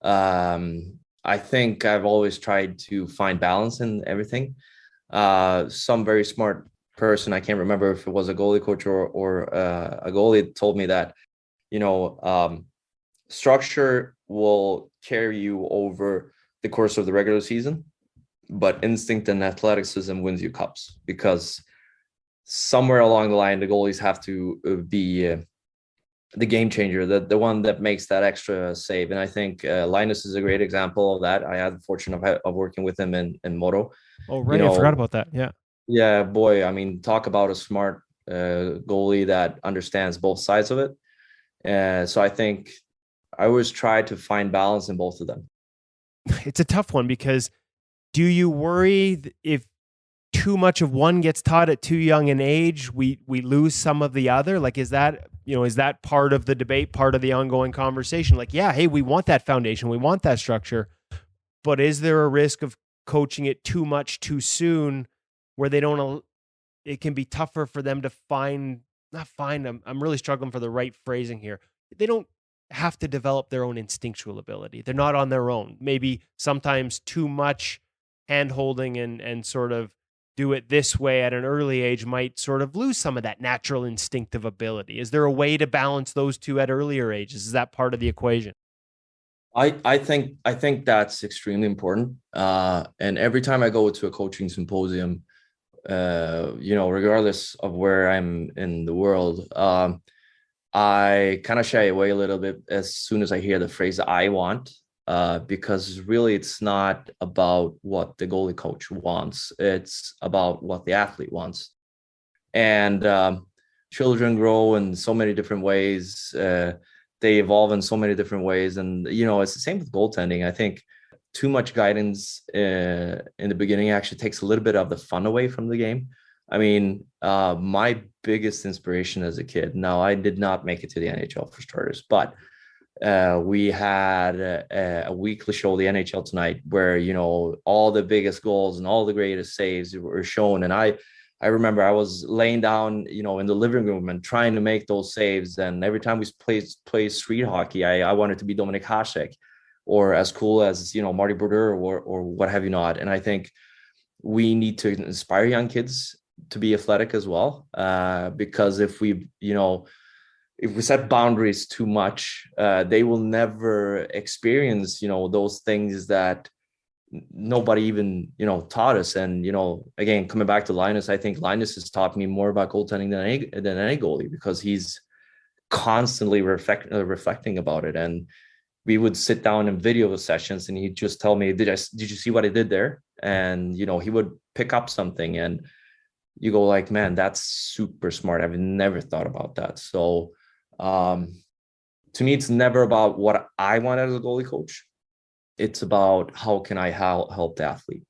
I think I've always tried to find balance in everything. Some very smart person, I can't remember if it was a goalie coach or a goalie, told me that, structure will carry you over the course of the regular season, but instinct and athleticism wins you cups, because somewhere along the line, the goalies have to be the game changer, the one that makes that extra save. And I think Linus is a great example of that. I had the fortune of working with him in Moto. Oh, right. I forgot about that. Yeah. Yeah, boy. I mean, talk about a smart goalie that understands both sides of it. So I think I always try to find balance in both of them. It's a tough one, because do you worry if too much of one gets taught at too young an age, we lose some of the other? Like, is that part of the debate, part of the ongoing conversation? Like, yeah, hey, we want that foundation, we want that structure, but is there a risk of coaching it too much too soon, where it can be tougher for them to not find them. I'm really struggling for the right phrasing here. They don't have to develop their own instinctual ability. They're not on their own. Maybe sometimes too much hand holding and sort of do it this way at an early age might sort of lose some of that natural instinctive ability. Is there a way to balance those two at earlier ages? Is that part of the equation? I think that's extremely important. And every time I go to a coaching symposium, regardless of where I'm in the world, I kind of shy away a little bit as soon as I hear the phrase "I want," because really it's not about what the goalie coach wants; it's about what the athlete wants. And children grow in so many different ways. They evolve in so many different ways, and it's the same with goaltending. I think too much guidance in the beginning actually takes a little bit of the fun away from the game. I mean, my biggest inspiration as a kid. Now, I did not make it to the NHL for starters, but we had a weekly show, the NHL Tonight, where all the biggest goals and all the greatest saves were shown. And I remember I was laying down, in the living room and trying to make those saves. And every time we played street hockey, I wanted to be Dominik Hasek, or as cool as Marty Brodeur, or what have you not. And I think we need to inspire young kids to be athletic as well, because if we set boundaries too much, they will never experience those things that nobody even taught us. And again, coming back to Linus, I think Linus has taught me more about goaltending than any goalie, because he's constantly reflecting about it. And we would sit down in video sessions and he'd just tell me, did you see what I did there? And he would pick up something, and you go like, man, that's super smart. I've never thought about that. So to me, it's never about what I want as a goalie coach. It's about how can I help the athlete.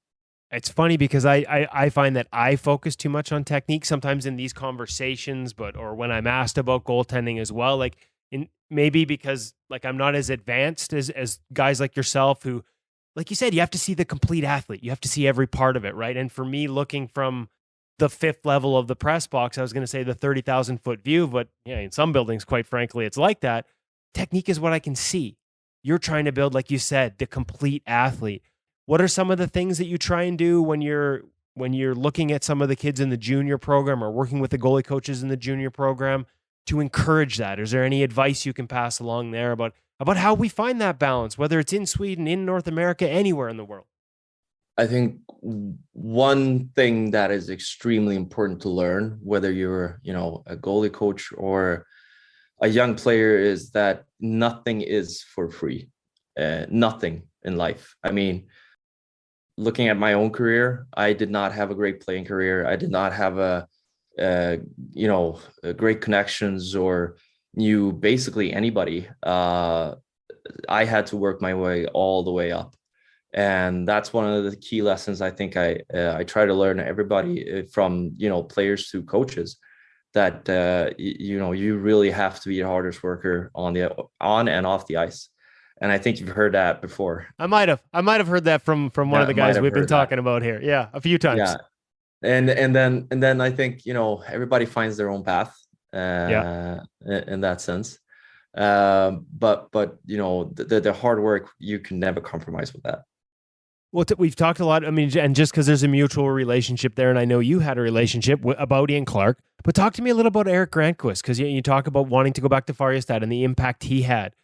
It's funny because I find that I focus too much on technique sometimes in these conversations, or when I'm asked about goaltending as well, like maybe because like I'm not as advanced as guys like yourself who, like you said, you have to see the complete athlete. You have to see every part of it, right? And for me, looking from the fifth level of the press box, I was going to say the 30,000-foot view, but yeah, in some buildings, quite frankly, it's like that. Technique is what I can see. You're trying to build, like you said, the complete athlete. What are some of the things that you try and do when you're looking at some of the kids in the junior program or working with the goalie coaches in the junior program to encourage that? Is there any advice you can pass along there about how we find that balance, whether it's in Sweden, in North America, anywhere in the world? I think one thing that is extremely important to learn, whether you're, a goalie coach or a young player, is that nothing is for free. Nothing in life. I mean, looking at my own career, I did not have a great playing career. I did not have great connections or knew basically anybody. I had to work my way all the way up. And that's one of the key lessons I think I try to learn everybody, from players to coaches, that you really have to be the hardest worker on and off the ice. And I think you've heard that before. I might have heard that from one of the guys we've been talking about here. Yeah, a few times. Yeah. And then I think, everybody finds their own path in that sense. But the hard work, you can never compromise with that. Well, we've talked a lot. I mean, and just because there's a mutual relationship there, and I know you had a relationship about Ian Clark, but talk to me a little about Eric Grandquist, because you talk about wanting to go back to Farjestad and the impact he had.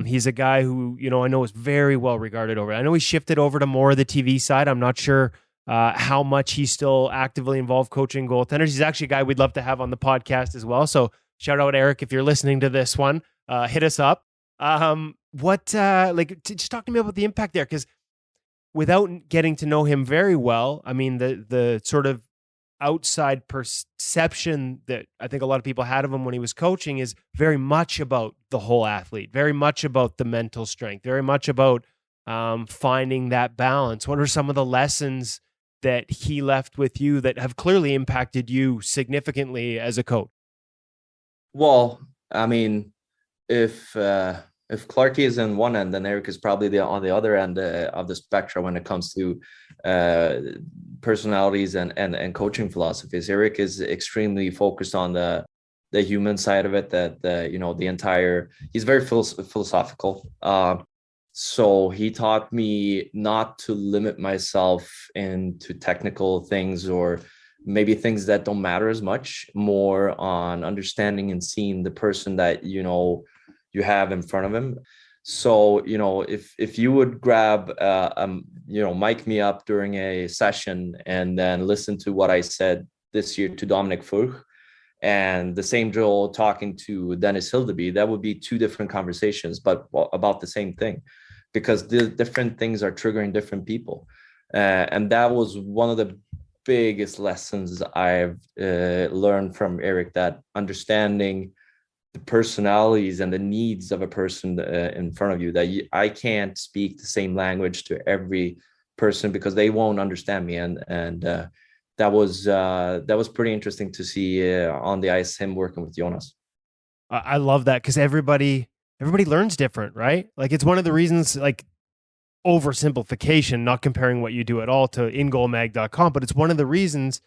He's a guy who, I know is very well regarded over. I know he shifted over to more of the TV side. I'm not sure how much he's still actively involved coaching goaltenders. He's actually a guy we'd love to have on the podcast as well. So shout out, Eric, if you're listening to this one, hit us up. Just talk to me about the impact there, because without getting to know him very well, I mean, the sort of outside perception that I think a lot of people had of him when he was coaching is very much about the whole athlete, very much about the mental strength, very much about finding that balance. What are some of the lessons that he left with you that have clearly impacted you significantly as a coach? Well, I mean, if Clarky is in one end, then Eric is probably on the other end of the spectrum when it comes to personalities and coaching philosophies. Eric is extremely focused on the human side of it. He's very philosophical. So he taught me not to limit myself into technical things or maybe things that don't matter as much, more on understanding and seeing the person that you have in front of him. So if you would grab mic me up during a session and then listen to what I said this year to Dominic Furch, and the same Joel talking to Dennis Hildeby, that would be two different conversations, but about the same thing, because the different things are triggering different people. And that was one of the biggest lessons I've learned from Eric, that understanding the personalities and the needs of a person in front of you, that I can't speak the same language to every person because they won't understand me. And that was pretty interesting to see on the ice, him working with Jonas. I love that, because everybody learns different, right? Like, it's one of the reasons, like, oversimplification, not comparing what you do at all to ingoalmag.com, but it's one of the reasons,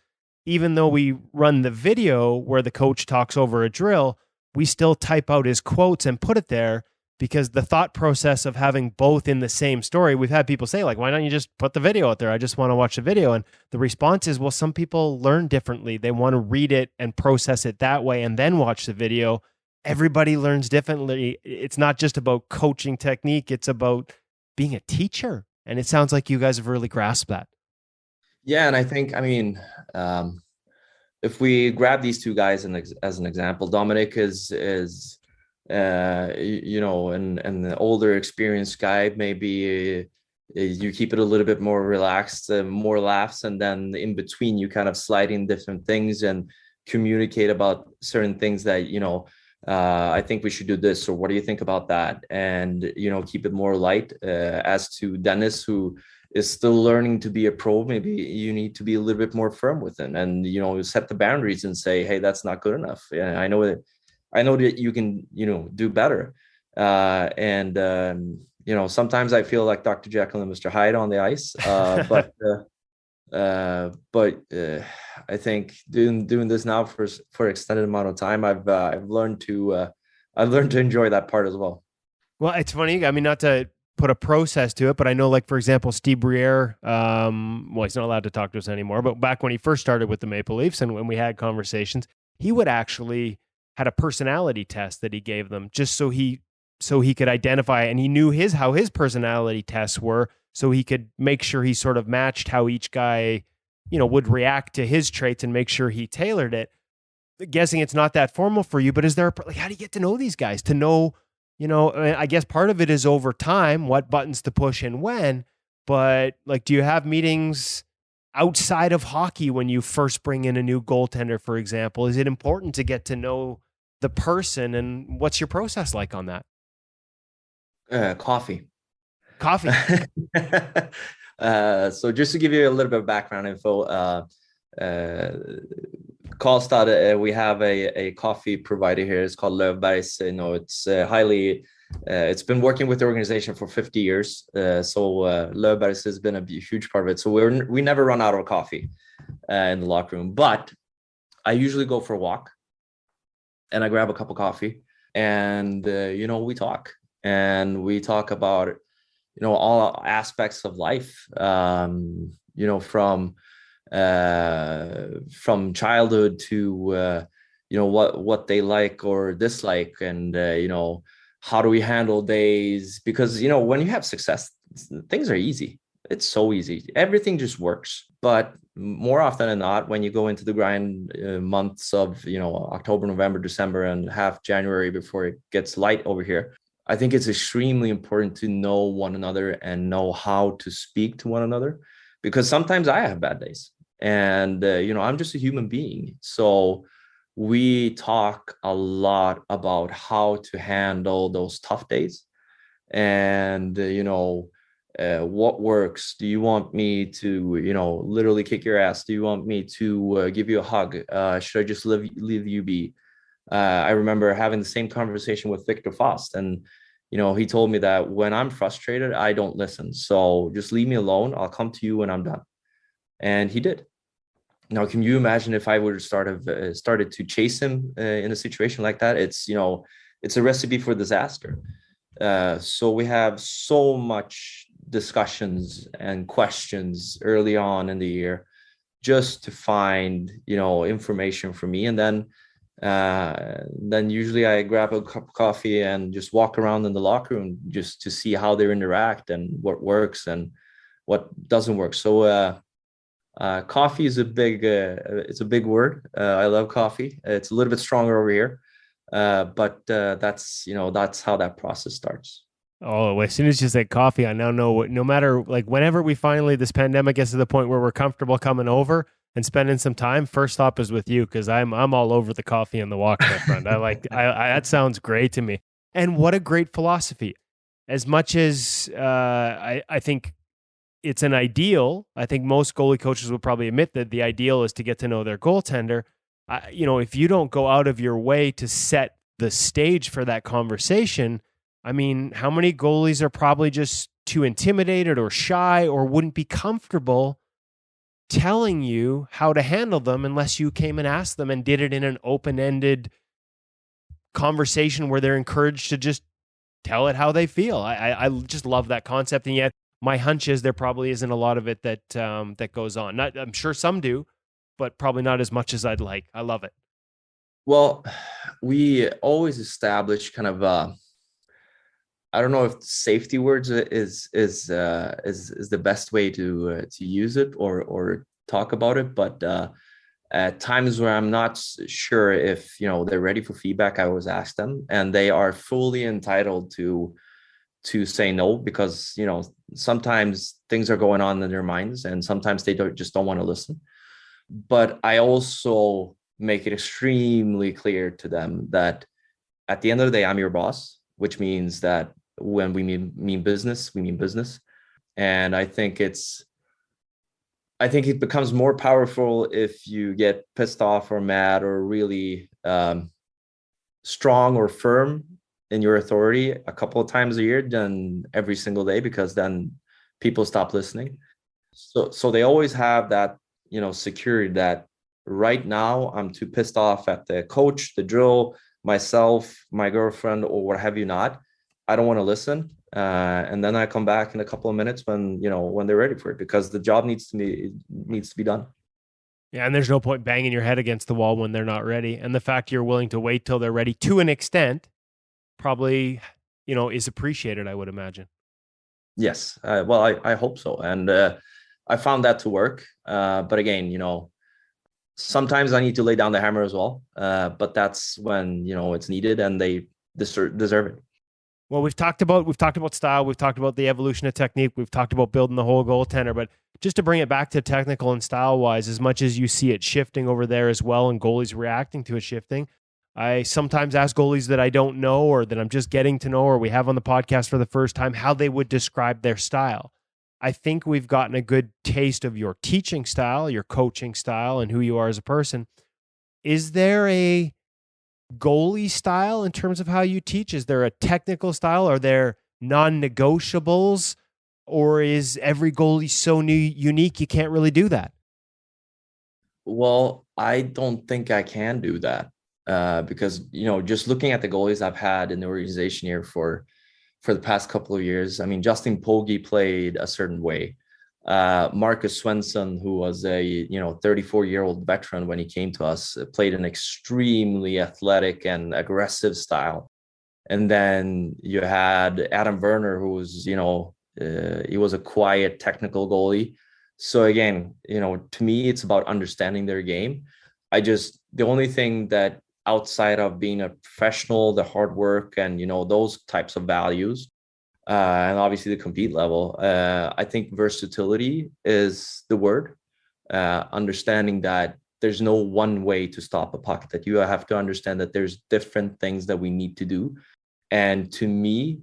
even though we run the video where the coach talks over a drill, we still type out his quotes and put it there, because the thought process of having both in the same story, we've had people say, like, why don't you just put the video out there? I just want to watch the video. And the response is, well, some people learn differently. They want to read it and process it that way and then watch the video. Everybody learns differently. It's not just about coaching technique. It's about being a teacher. And it sounds like you guys have really grasped that. Yeah. And I think, if we grab these two guys as an example, Dominic is and the older experienced guy, maybe you keep it a little bit more relaxed, more laughs, and then in between you kind of slide in different things and communicate about certain things that I think we should do this, or what do you think about that, and keep it more light. As to Dennis, who is still learning to be a pro, maybe you need to be a little bit more firm with him and set the boundaries and say, hey, that's not good enough. Yeah, I know that you can do better. Sometimes I feel like Dr. Jekyll and Mr. Hyde on the ice, but I think doing this now for extended amount of time, I've learned to enjoy that part as well. Well, it's funny. I mean, not to put a process to it, but I know, like, for example, Steve Briere, he's not allowed to talk to us anymore, but back when he first started with the Maple Leafs and when we had conversations, he would actually had a personality test that he gave them just so he could identify, and he knew how his personality tests were, so he could make sure he sort of matched how each guy, would react to his traits and make sure he tailored it. Guessing it's not that formal for you, but is there how do you get to know these guys, to know, I guess part of it is over time, what buttons to push and when, but like, do you have meetings outside of hockey when you first bring in a new goaltender, for example? Is it important to get to know the person, and what's your process like on that? Coffee. So just to give you a little bit of background info, Karlstad, we have a coffee provider here. It's called Löfbergs. It's highly It's been working with the organization for 50 years. So Löfbergs has been a huge part of it. So we never run out of coffee in the locker room. But I usually go for a walk and I grab a cup of coffee and, we talk. And we talk about, all aspects of life, from childhood to, what they like or dislike. And, how do we handle days? Because, when you have success, things are easy. It's so easy. Everything just works. But more often than not, when you go into the grind months of, October, November, December, and half January before it gets light over here, I think it's extremely important to know one another and know how to speak to one another, because sometimes I have bad days and, I'm just a human being. So we talk a lot about how to handle those tough days and, what works. Do you want me to, literally kick your ass? Do you want me to give you a hug? Should I just leave you be? I remember having the same conversation with Victor Faust, and he told me that when I'm frustrated, I don't listen. So just leave me alone. I'll come to you when I'm done. And he did. Now, can you imagine if I would have started to chase him in a situation like that? It's a recipe for disaster. So we have so much discussions and questions early on in the year just to find, information for me. And then usually I grab a cup of coffee and just walk around in the locker room just to see how they interact and what works and what doesn't work. So coffee is it's a big word. I love coffee. It's a little bit stronger over here. But that's how that process starts. Oh, as soon as you said coffee, I now know no matter like whenever this pandemic gets to the point where we're comfortable coming over and spending some time, first stop is with you because I'm all over the coffee and the walk, my friend. That sounds great to me. And what a great philosophy. As much as I think it's an ideal, I think most goalie coaches would probably admit that the ideal is to get to know their goaltender. If you don't go out of your way to set the stage for that conversation, I mean, how many goalies are probably just too intimidated or shy or wouldn't be comfortable telling you how to handle them unless you came and asked them and did it in an open-ended conversation where they're encouraged to just tell it how they feel. I just love that concept. And yet my hunch is there probably isn't a lot of it that goes on. I'm sure some do, but probably not as much as I'd like. I love it. Well, we always establish kind of I don't know if safety words is the best way to use it or talk about it, but at times where I'm not sure if they're ready for feedback, I always ask them, and they are fully entitled to say no, because sometimes things are going on in their minds and sometimes they don't want to listen. But I also make it extremely clear to them that at the end of the day, I'm your boss, which means that when we mean business, we mean business. And I think it becomes more powerful if you get pissed off or mad or really strong or firm in your authority a couple of times a year than every single day, because then people stop listening. So they always have that, security that right now I'm too pissed off at the coach, the drill, myself, my girlfriend, or what have you not. I don't want to listen. And then I come back in a couple of minutes when they're ready for it, because the job needs to be done. Yeah, and there's no point banging your head against the wall when they're not ready. And the fact you're willing to wait till they're ready to an extent probably, is appreciated, I would imagine. Yes. Well, I hope so. And I found that to work. But again, sometimes I need to lay down the hammer as well. But that's when, it's needed and they deserve it. Well, we've talked about style, we've talked about the evolution of technique, we've talked about building the whole goaltender, but just to bring it back to technical and style wise, as much as you see it shifting over there as well and goalies reacting to it shifting, I sometimes ask goalies that I don't know or that I'm just getting to know or we have on the podcast for the first time how they would describe their style. I think we've gotten a good taste of your teaching style, your coaching style, and who you are as a person. Is there a goalie style in terms of how you teach? Is there a technical style? Are there non-negotiables? Or is every goalie so unique you can't really do that? Well, I don't think I can do that because, just looking at the goalies I've had in the organization here for the past couple of years. I mean, Justin Pogge played a certain way. Marcus Svensson, who was a 34-year-old veteran when he came to us, played an extremely athletic and aggressive style. And then you had Adam Werner, who was he was a quiet technical goalie. So again, to me, it's about understanding their game. The only thing that outside of being a professional, the hard work and, those types of values, and obviously the compete level, I think versatility is the word. Understanding that there's no one way to stop a puck, that you have to understand that there's different things that we need to do. And to me,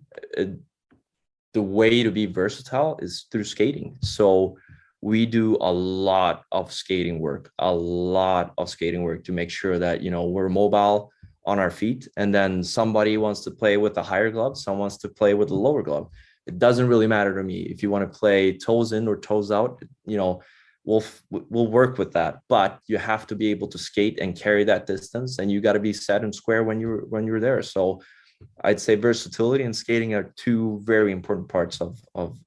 the way to be versatile is through skating. So we do a lot of skating work to make sure that, we're mobile on our feet. And then somebody wants to play with a higher glove, someone wants to play with a lower glove. It doesn't really matter to me. If you want to play toes in or toes out, we'll work with that. But you have to be able to skate and carry that distance, and you got to be set and square when you're there. So I'd say versatility and skating are two very important parts of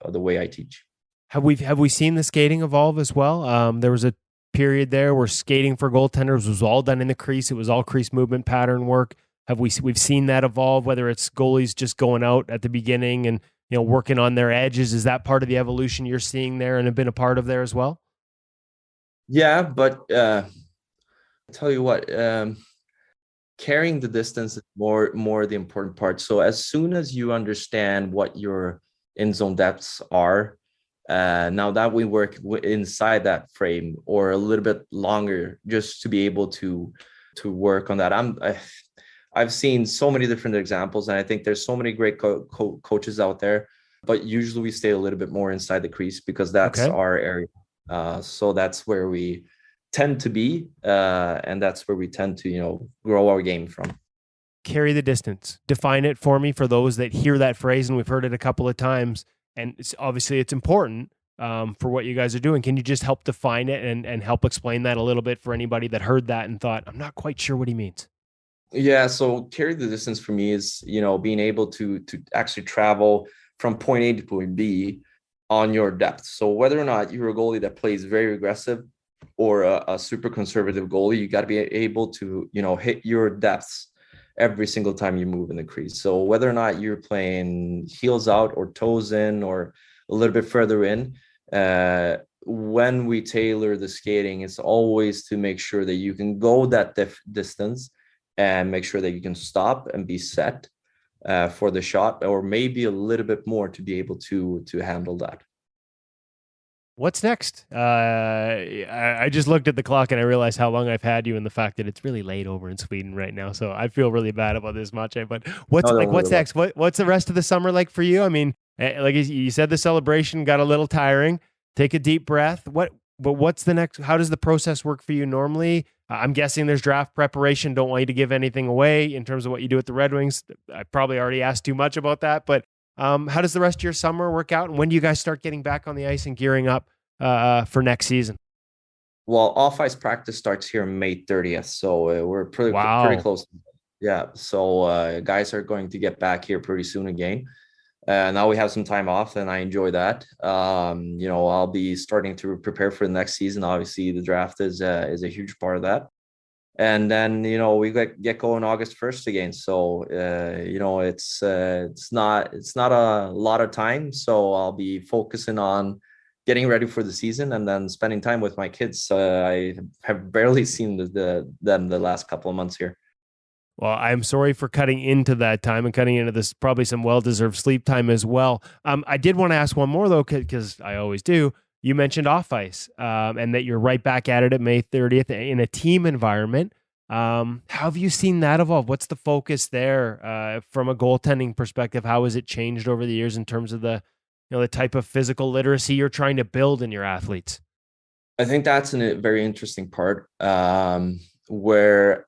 the way I teach. Have we seen the skating evolve as well? There was a period there where skating for goaltenders was all done in the crease. It was all crease movement pattern work. We've seen that evolve, whether it's goalies just going out at the beginning and working on their edges? Is that part of the evolution you're seeing there and have been a part of there as well? Yeah, but I'll tell you what, carrying the distance is more the important part. So as soon as you understand what your in zone depths are, now that we work inside that frame or a little bit longer, just to be able to work on that. I've seen so many different examples, and I think there's so many great coaches out there. But usually we stay a little bit more inside the crease because that's our area. So that's where we tend to be, and that's where we tend to grow our game from. Carry the distance. Define it for me for those that hear that phrase, and we've heard it a couple of times. And it's important for what you guys are doing. Can you just help define it and help explain that a little bit for anybody that heard that and thought, I'm not quite sure what he means? Yeah, so carry the distance for me is, being able to actually travel from point A to point B on your depth. So whether or not you're a goalie that plays very aggressive or a super conservative goalie, you got to be able to, hit your depths every single time you move in the crease. So whether or not you're playing heels out or toes in or a little bit further in, when we tailor the skating, it's always to make sure that you can go that distance and make sure that you can stop and be set for the shot, or maybe a little bit more to be able to handle that. What's next? I just looked at the clock and I realized how long I've had you, and the fact that it's really late over in Sweden right now. So I feel really bad about this, Maciej. But what's next? What's the rest of the summer like for you? I mean, like you said, the celebration got a little tiring. Take a deep breath. What's the next? How does the process work for you normally? I'm guessing there's draft preparation. Don't want you to give anything away in terms of what you do at the Red Wings. I probably already asked too much about that, but how does the rest of your summer work out? And when do you guys start getting back on the ice and gearing up for next season? Well, off-ice practice starts here May 30th, so we're pretty close. Yeah, so guys are going to get back here pretty soon again. Now we have some time off, and I enjoy that. I'll be starting to prepare for the next season. Obviously, the draft is a huge part of that. And then we get going August 1st again. So it's not a lot of time. So I'll be focusing on getting ready for the season and then spending time with my kids. I have barely seen them the last couple of months here. Well, I'm sorry for cutting into that time and cutting into this probably some well-deserved sleep time as well. I did want to ask one more though, because I always do. You mentioned off ice and that you're right back at it at May 30th in a team environment. How have you seen that evolve? What's the focus there from a goaltending perspective? How has it changed over the years in terms of the type of physical literacy you're trying to build in your athletes? I think that's a very interesting part where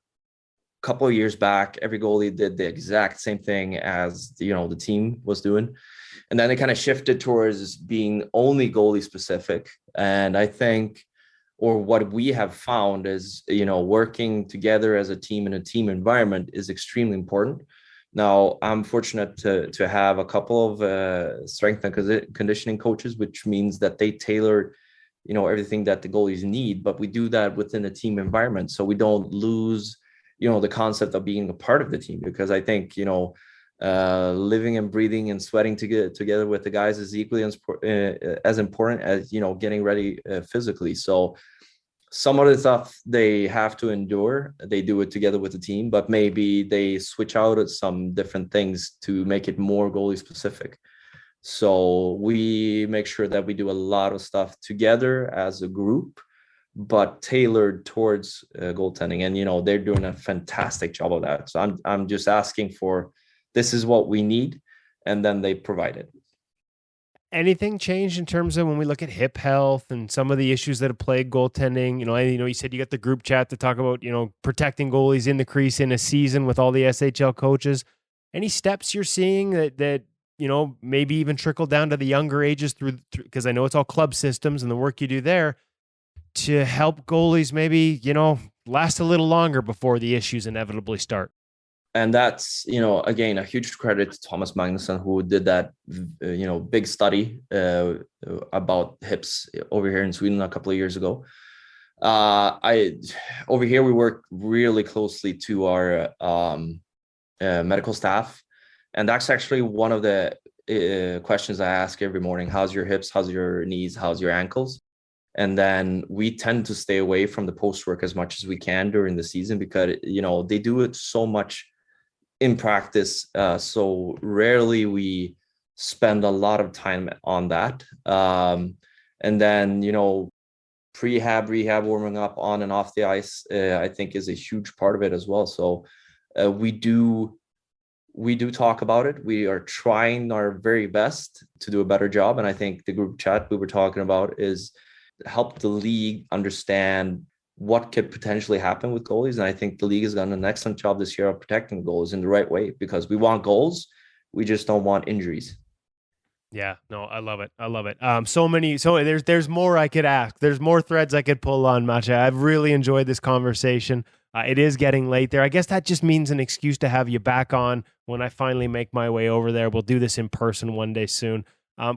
couple of years back, every goalie did the exact same thing as the team was doing. And then it kind of shifted towards being only goalie specific. And I think, or what we have found is, working together as a team in a team environment is extremely important. Now, I'm fortunate to have a couple of strength and conditioning coaches, which means that they tailor, everything that the goalies need. But we do that within a team environment, so we don't lose, the concept of being a part of the team. Because I think, living and breathing and sweating together with the guys is equally as important as getting ready physically. So some of the stuff they have to endure, they do it together with the team, but maybe they switch out at some different things to make it more goalie specific. So we make sure that we do a lot of stuff together as a group, but tailored towards goaltending. And they're doing a fantastic job of that. So I'm just asking for, this is what we need, and then they provide it. Anything changed in terms of when we look at hip health and some of the issues that have plagued goaltending? You said you got the group chat to talk about, protecting goalies in the crease in a season with all the SHL coaches. Any steps you're seeing that maybe even trickle down to the younger ages through, because I know it's all club systems and the work you do there to help goalies maybe, last a little longer before the issues inevitably start? And that's, again, a huge credit to Thomas Magnusson, who did that, big study about hips over here in Sweden a couple of years ago. Over here, we work really closely to our medical staff. And that's actually one of the questions I ask every morning. How's your hips? How's your knees? How's your ankles? And then we tend to stay away from the post work as much as we can during the season, because, they do it so much in practice. So rarely we spend a lot of time on that. And then, rehab, warming up on and off the ice, I think is a huge part of it as well. So we do talk about it. We are trying our very best to do a better job. And I think the group chat we were talking about is help the league understand what could potentially happen with goalies. And I think the league has done an excellent job this year of protecting goals in the right way, because we want goals. We just don't want injuries. Yeah, no, I love it. I love it. So there's more I could ask. There's more threads I could pull on, Maciej. I've really enjoyed this conversation. It is getting late there. I guess that just means an excuse to have you back on when I finally make my way over there. We'll do this in person one day soon.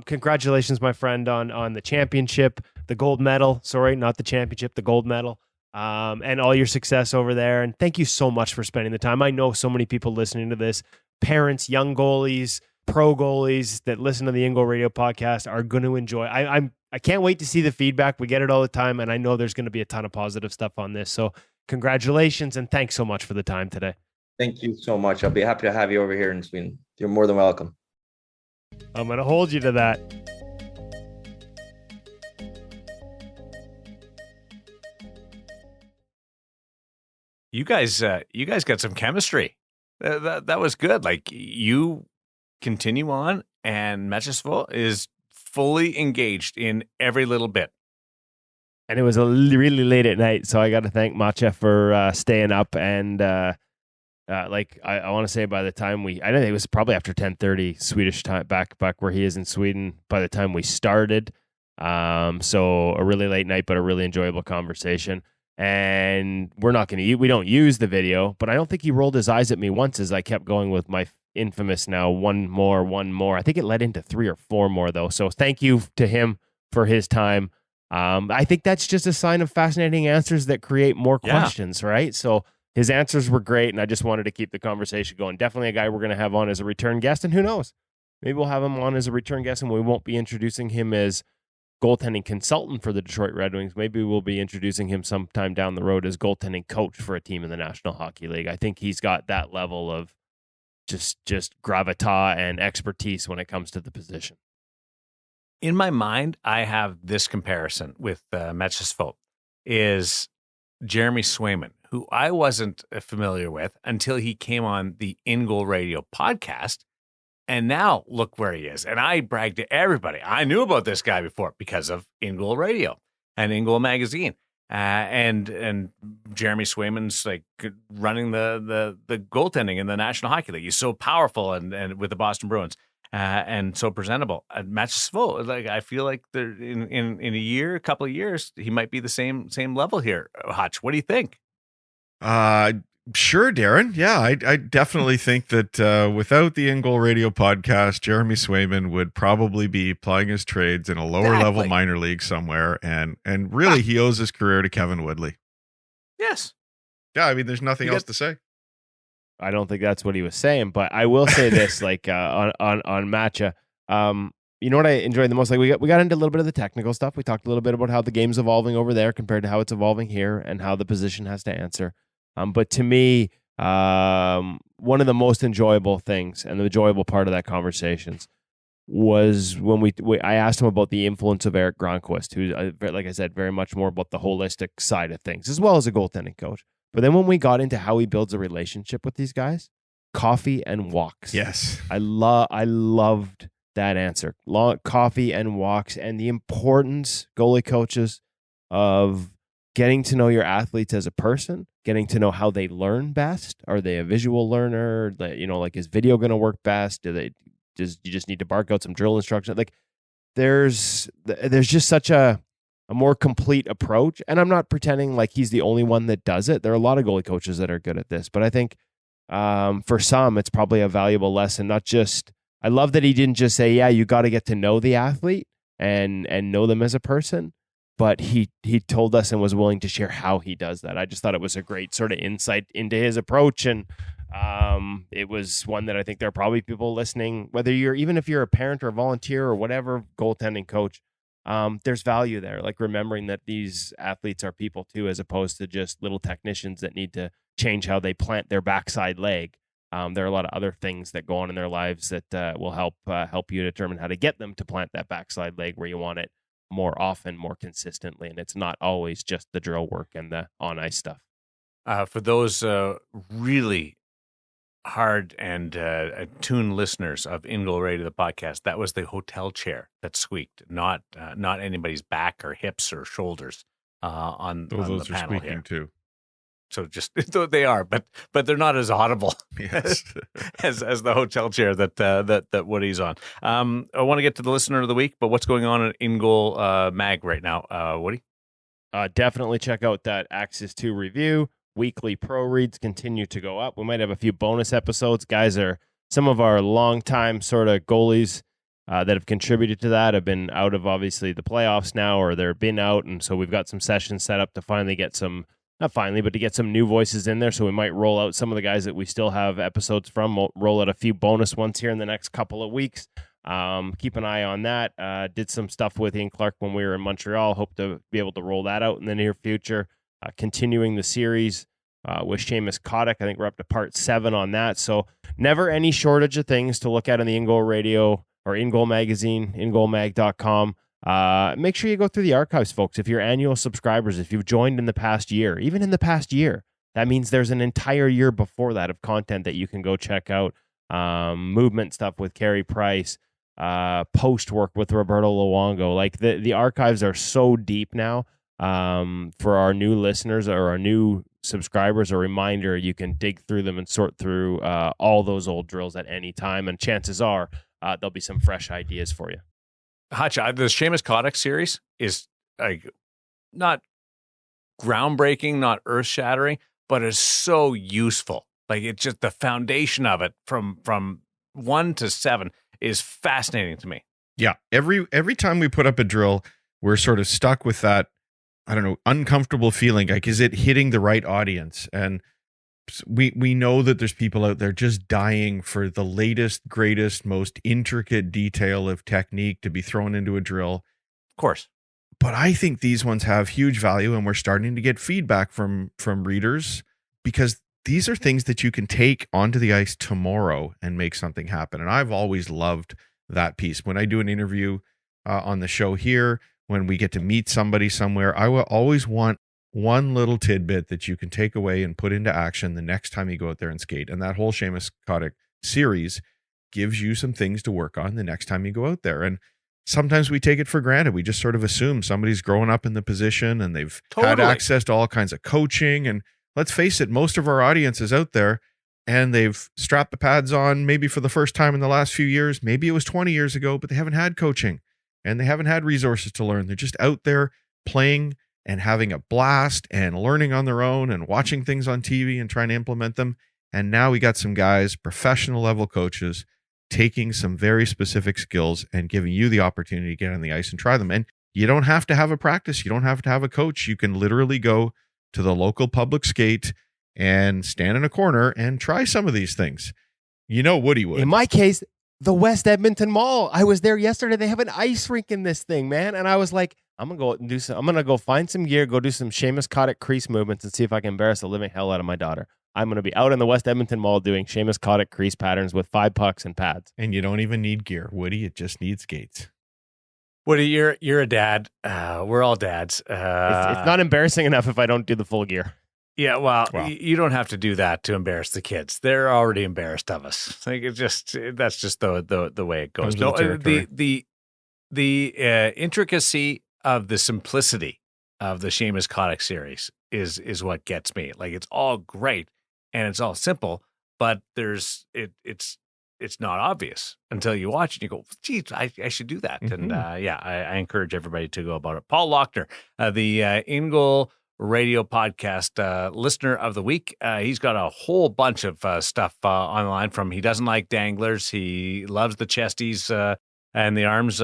Congratulations, my friend, on the championship, the gold medal. Sorry, not the championship, the gold medal. And all your success over there. And thank you so much for spending the time. I know so many people listening to this, parents, young goalies, pro goalies that listen to the In Goal Radio podcast are going to enjoy. I can't wait to see the feedback. We get it all the time, and I know there's going to be a ton of positive stuff on this. So congratulations, and thanks so much for the time today. Thank you so much. I'll be happy to have you over here in Sweden. You're more than welcome. I'm going to hold you to that. You guys got some chemistry. That was good. Like, you continue on, and Maciej Szwoch is fully engaged in every little bit. And it was really late at night, so I got to thank Maciej for staying up. And I want to say, by the time I don't think it was probably after 10:30 Swedish time, back where he is in Sweden, by the time we started. So a really late night, but a really enjoyable conversation. And we don't use the video, but I don't think he rolled his eyes at me once as I kept going with my infamous now one more. I think it led into 3 or 4 more though. So thank you to him for his time. I think that's just a sign of fascinating answers that create more questions, right? So his answers were great, and I just wanted to keep the conversation going. Definitely a guy we're going to have on as a return guest, and who knows? Maybe we'll have him on as a return guest, and we won't be introducing him as goaltending consultant for the Detroit Red Wings. Maybe we'll be introducing him sometime down the road as goaltending coach for a team in the National Hockey League. I think he's got that level of just gravitas and expertise when it comes to the position. In my mind, I have this comparison with Maciej Szwoch is Jeremy Swayman, who I wasn't familiar with until he came on the In Goal Radio podcast. And now look where he is. And I brag to everybody. I knew about this guy before because of In Goal Radio and In Goal Magazine. And Jeremy Swayman's like running the goaltending in the National Hockey League. He's so powerful and with the Boston Bruins. And so presentable. Maciej Szwoch, like I feel like there in a year, a couple of years, he might be the same level here. Hutch, what do you think? Sure, Darren. Yeah, I definitely think that without the In Goal Radio podcast, Jeremy Swayman would probably be plying his trades in a lower level minor league somewhere, and really he owes his career to Kevin Woodley. Yes. Yeah, I mean, there's nothing else to say. I don't think that's what he was saying, but I will say this, like on Matcha. You know what I enjoyed the most? Like we got into a little bit of the technical stuff. We talked a little bit about how the game's evolving over there compared to how it's evolving here, and how the position has to answer. But to me, one of the most enjoyable things and the enjoyable part of that conversations was when I asked him about the influence of Eric Gronquist, who's like I said, very much more about the holistic side of things, as well as a goaltending coach. But then when we got into how he builds a relationship with these guys, coffee and walks. Yes. I loved that answer. Coffee and walks, and the importance, goalie coaches, of getting to know your athletes as a person, getting to know how they learn best. Are they a visual learner? Like is video going to work best? You just need to bark out some drill instruction? Like there's just such a more complete approach. And I'm not pretending like he's the only one that does it. There are a lot of goalie coaches that are good at this, but I think for some, it's probably a valuable lesson. Not just, I love that he didn't just say, yeah, you got to get to know the athlete and know them as a person, but he told us and was willing to share how he does that. I just thought it was a great sort of insight into his approach. And it was one that I think there are probably people listening, even if you're a parent or a volunteer or whatever goaltending coach, there's value there. Like remembering that these athletes are people too, as opposed to just little technicians that need to change how they plant their backside leg. There are a lot of other things that go on in their lives that will help you determine how to get them to plant that backside leg where you want it more often, more consistently. And it's not always just the drill work and the on ice stuff. For those really hard and tuned listeners of In Goal Radio, the podcast, that was the hotel chair that squeaked, not anybody's back or hips or shoulders on those the are panel squeaking here. too. So just they are, but they're not as audible yes. as the hotel chair that Woody's on. I want to get to the listener of the week, but what's going on at In Goal Mag right now, Woody? Definitely check out that Axis 2 review. Weekly pro reads continue to go up. We might have a few bonus episodes. Guys are some of our longtime sort of goalies that have contributed to that have been out of obviously the playoffs now, or they've been out. And so we've got some sessions set up to finally get to get some new voices in there. So we might roll out some of the guys that we still have episodes from. We'll roll out a few bonus ones here in the next couple of weeks. Keep an eye on that. Did some stuff with Ian Clark when we were in Montreal. Hope to be able to roll that out in the near future. Continuing the series with Seamus Kotick. I think we're up to part 7 on that. So never any shortage of things to look at in the In Goal Radio or In Goal Magazine, ingoalmag.com. Make sure you go through the archives, folks. If you're annual subscribers, if you've joined in the past year, even in the past year, that means there's an entire year before that of content that you can go check out. Movement stuff with Carey Price, post work with Roberto Luongo. Like the archives are so deep now. For our new listeners or our new subscribers, a reminder, you can dig through them and sort through all those old drills at any time, and chances are there'll be some fresh ideas for you. Hutch, the Seamus Kotick series is like not groundbreaking, not earth shattering, but is so useful. Like it's just the foundation of it from 1 to 7 is fascinating to me. Yeah, every time we put up a drill, we're sort of stuck with that, I don't know, uncomfortable feeling. Like, is it hitting the right audience? And we know that there's people out there just dying for the latest, greatest, most intricate detail of technique to be thrown into a drill. Of course. But I think these ones have huge value, and we're starting to get feedback from readers, because these are things that you can take onto the ice tomorrow and make something happen. And I've always loved that piece. When I do an interview on the show here, when we get to meet somebody somewhere, I will always want one little tidbit that you can take away and put into action the next time you go out there and skate. And that whole Seamus Kotick series gives you some things to work on the next time you go out there. And sometimes we take it for granted. We just sort of assume somebody's growing up in the position and they've had Totally. access to all kinds of coaching. And let's face it, most of our audience is out there and they've strapped the pads on maybe for the first time in the last few years. Maybe it was 20 years ago, but they haven't had coaching and they haven't had resources to learn. They're just out there playing and having a blast and learning on their own and watching things on TV and trying to implement them. And now we got some guys, professional level coaches, taking some very specific skills and giving you the opportunity to get on the ice and try them. And you don't have to have a practice. You don't have to have a coach. You can literally go to the local public skate and stand in a corner and try some of these things. You know, Woody would. In my case, the West Edmonton Mall. I was there yesterday. They have an ice rink in this thing, man. And I was like, I'm gonna go find some gear, go do some Seamus Kotick crease movements and see if I can embarrass the living hell out of my daughter. I'm going to be out in the West Edmonton Mall doing Seamus Kotick crease patterns with 5 pucks and pads. And you don't even need gear, Woody. It just needs skates. Woody, you're a dad. We're all dads. It's not embarrassing enough if I don't do the full gear. Yeah, well, you don't have to do that to embarrass the kids. They're already embarrassed of us. Like that's just the way it goes. No, the intricacy of the simplicity of the Seamus Kotick series is what gets me. Like it's all great and it's all simple, but it's not obvious until you watch it. And you go, geez, I should do that. Mm-hmm. And I encourage everybody to go about it. Paul Lochner, the In-Goal Radio podcast listener of the week. He's got a whole bunch of stuff online from he doesn't like danglers. He loves the chesties and the arms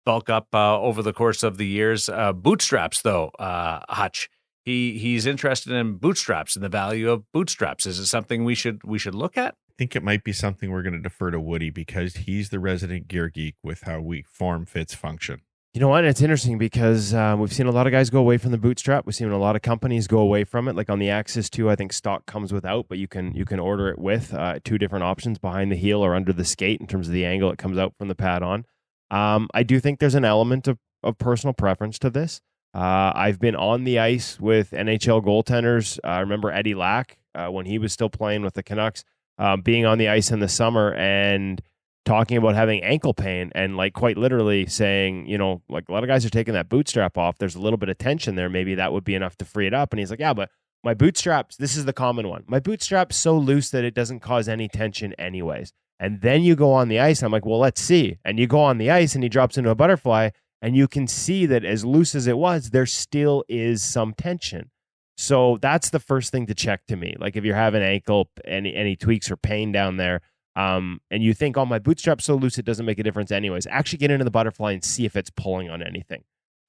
bulk up over the course of the years. Bootstraps, though, Hutch. He's interested in bootstraps and the value of bootstraps. Is it something we should look at? I think it might be something we're going to defer to Woody because he's the resident gear geek with how we form, fits, function. You know what? It's interesting because we've seen a lot of guys go away from the bootstrap. We've seen a lot of companies go away from it. Like on the Axis 2, I think stock comes without, but you can order it with 2 different options behind the heel or under the skate in terms of the angle it comes out from the pad on. I do think there's an element of personal preference to this. I've been on the ice with NHL goaltenders. I remember Eddie Lack when he was still playing with the Canucks, being on the ice in the summer and talking about having ankle pain and like quite literally saying, you know, like a lot of guys are taking that bootstrap off. There's a little bit of tension there. Maybe that would be enough to free it up. And he's like, yeah, but my bootstraps, this is the common one. My bootstrap's so loose that it doesn't cause any tension anyways. And then you go on the ice. I'm like, well, let's see. And you go on the ice and he drops into a butterfly and you can see that as loose as it was, there still is some tension. So that's the first thing to check to me. Like if you're having ankle, any tweaks or pain down there, and you think, oh, my bootstrap's so loose, it doesn't make a difference anyways. Actually get into the butterfly and see if it's pulling on anything.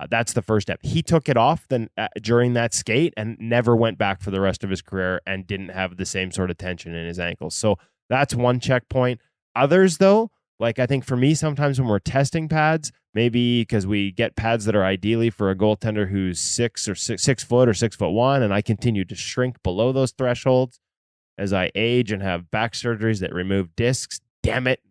That's the first step. He took it off then during that skate and never went back for the rest of his career and didn't have the same sort of tension in his ankles. So that's one checkpoint. Others, though, like I think for me, sometimes when we're testing pads, maybe because we get pads that are ideally for a goaltender who's 6 foot or 6'1", and I continue to shrink below those thresholds as I age and have back surgeries that remove discs. Damn it,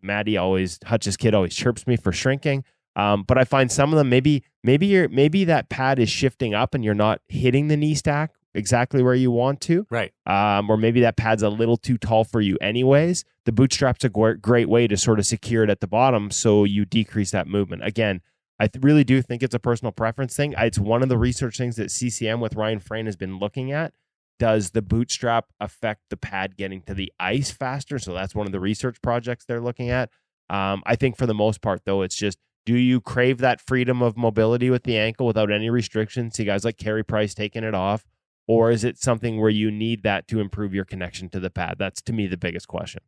Hutch's kid always chirps me for shrinking. But I find some of them maybe that pad is shifting up and you're not hitting the knee stack exactly where you want to. Right. Or maybe that pad's a little too tall for you anyways. The bootstrap's a great way to sort of secure it at the bottom so you decrease that movement. Again, I really do think it's a personal preference thing. It's one of the research things that CCM with Ryan Frayne has been looking at. Does the bootstrap affect the pad getting to the ice faster? So that's one of the research projects they're looking at. I think for the most part, though, it's just, do you crave that freedom of mobility with the ankle without any restrictions? See guys like Carey Price taking it off. Or is it something where you need that to improve your connection to the pad? That's, to me, the biggest question.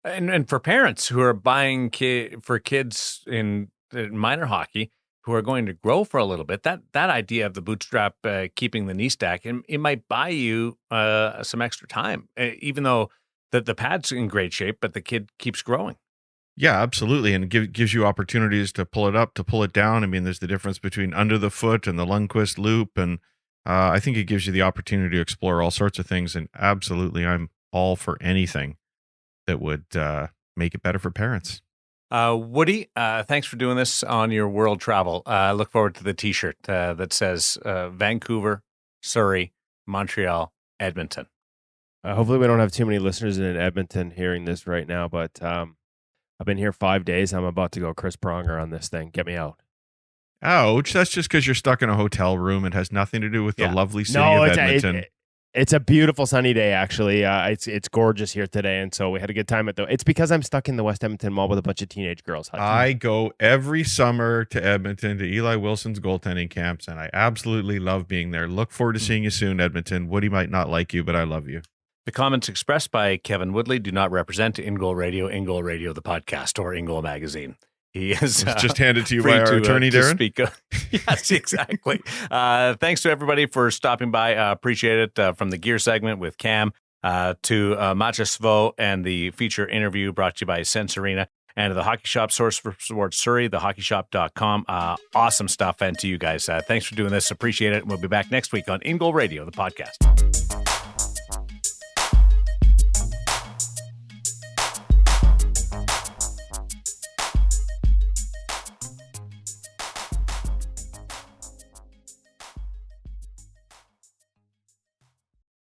And for parents who are buying for kids in minor hockey who are going to grow for a little bit, that idea of the bootstrap keeping the knee stack, it might buy you some extra time, even though the pad's in great shape, but the kid keeps growing. Yeah, absolutely. And it gives you opportunities to pull it up, to pull it down. I mean, there's the difference between under the foot and the Lundqvist loop. And I think it gives you the opportunity to explore all sorts of things. And absolutely, I'm all for anything that would make it better for parents. Woody, thanks for doing this on your world travel. I look forward to the T-shirt that says Vancouver, Surrey, Montreal, Edmonton. Hopefully we don't have too many listeners in Edmonton hearing this right now, but I've been here 5 days. I'm about to go Chris Pronger on this thing. Get me out. Ouch. That's just because you're stuck in a hotel room. It has nothing to do with the lovely city of Edmonton. It's a beautiful sunny day, actually. It's gorgeous here today, and so we had a good time at it's because I'm stuck in the West Edmonton Mall with a bunch of teenage girls. I go every summer to Edmonton to Eli Wilson's goaltending camps, and I absolutely love being there. Look forward to seeing you soon, Edmonton. Woody might not like you, but I love you. The comments expressed by Kevin Woodley do not represent In Goal Radio, the podcast, or In Goal Magazine. He is just handed to you by our attorney, Darren. Yes, exactly. Thanks to everybody for stopping by. Appreciate it. From the gear segment with Cam to Maciej Szwoch and the feature interview brought to you by Sensorina, and to the Hockey Shop, source for sports Surrey, thehockeyshop.com. Awesome stuff. And to you guys, thanks for doing this. Appreciate it. We'll be back next week on In Goal Radio, the podcast.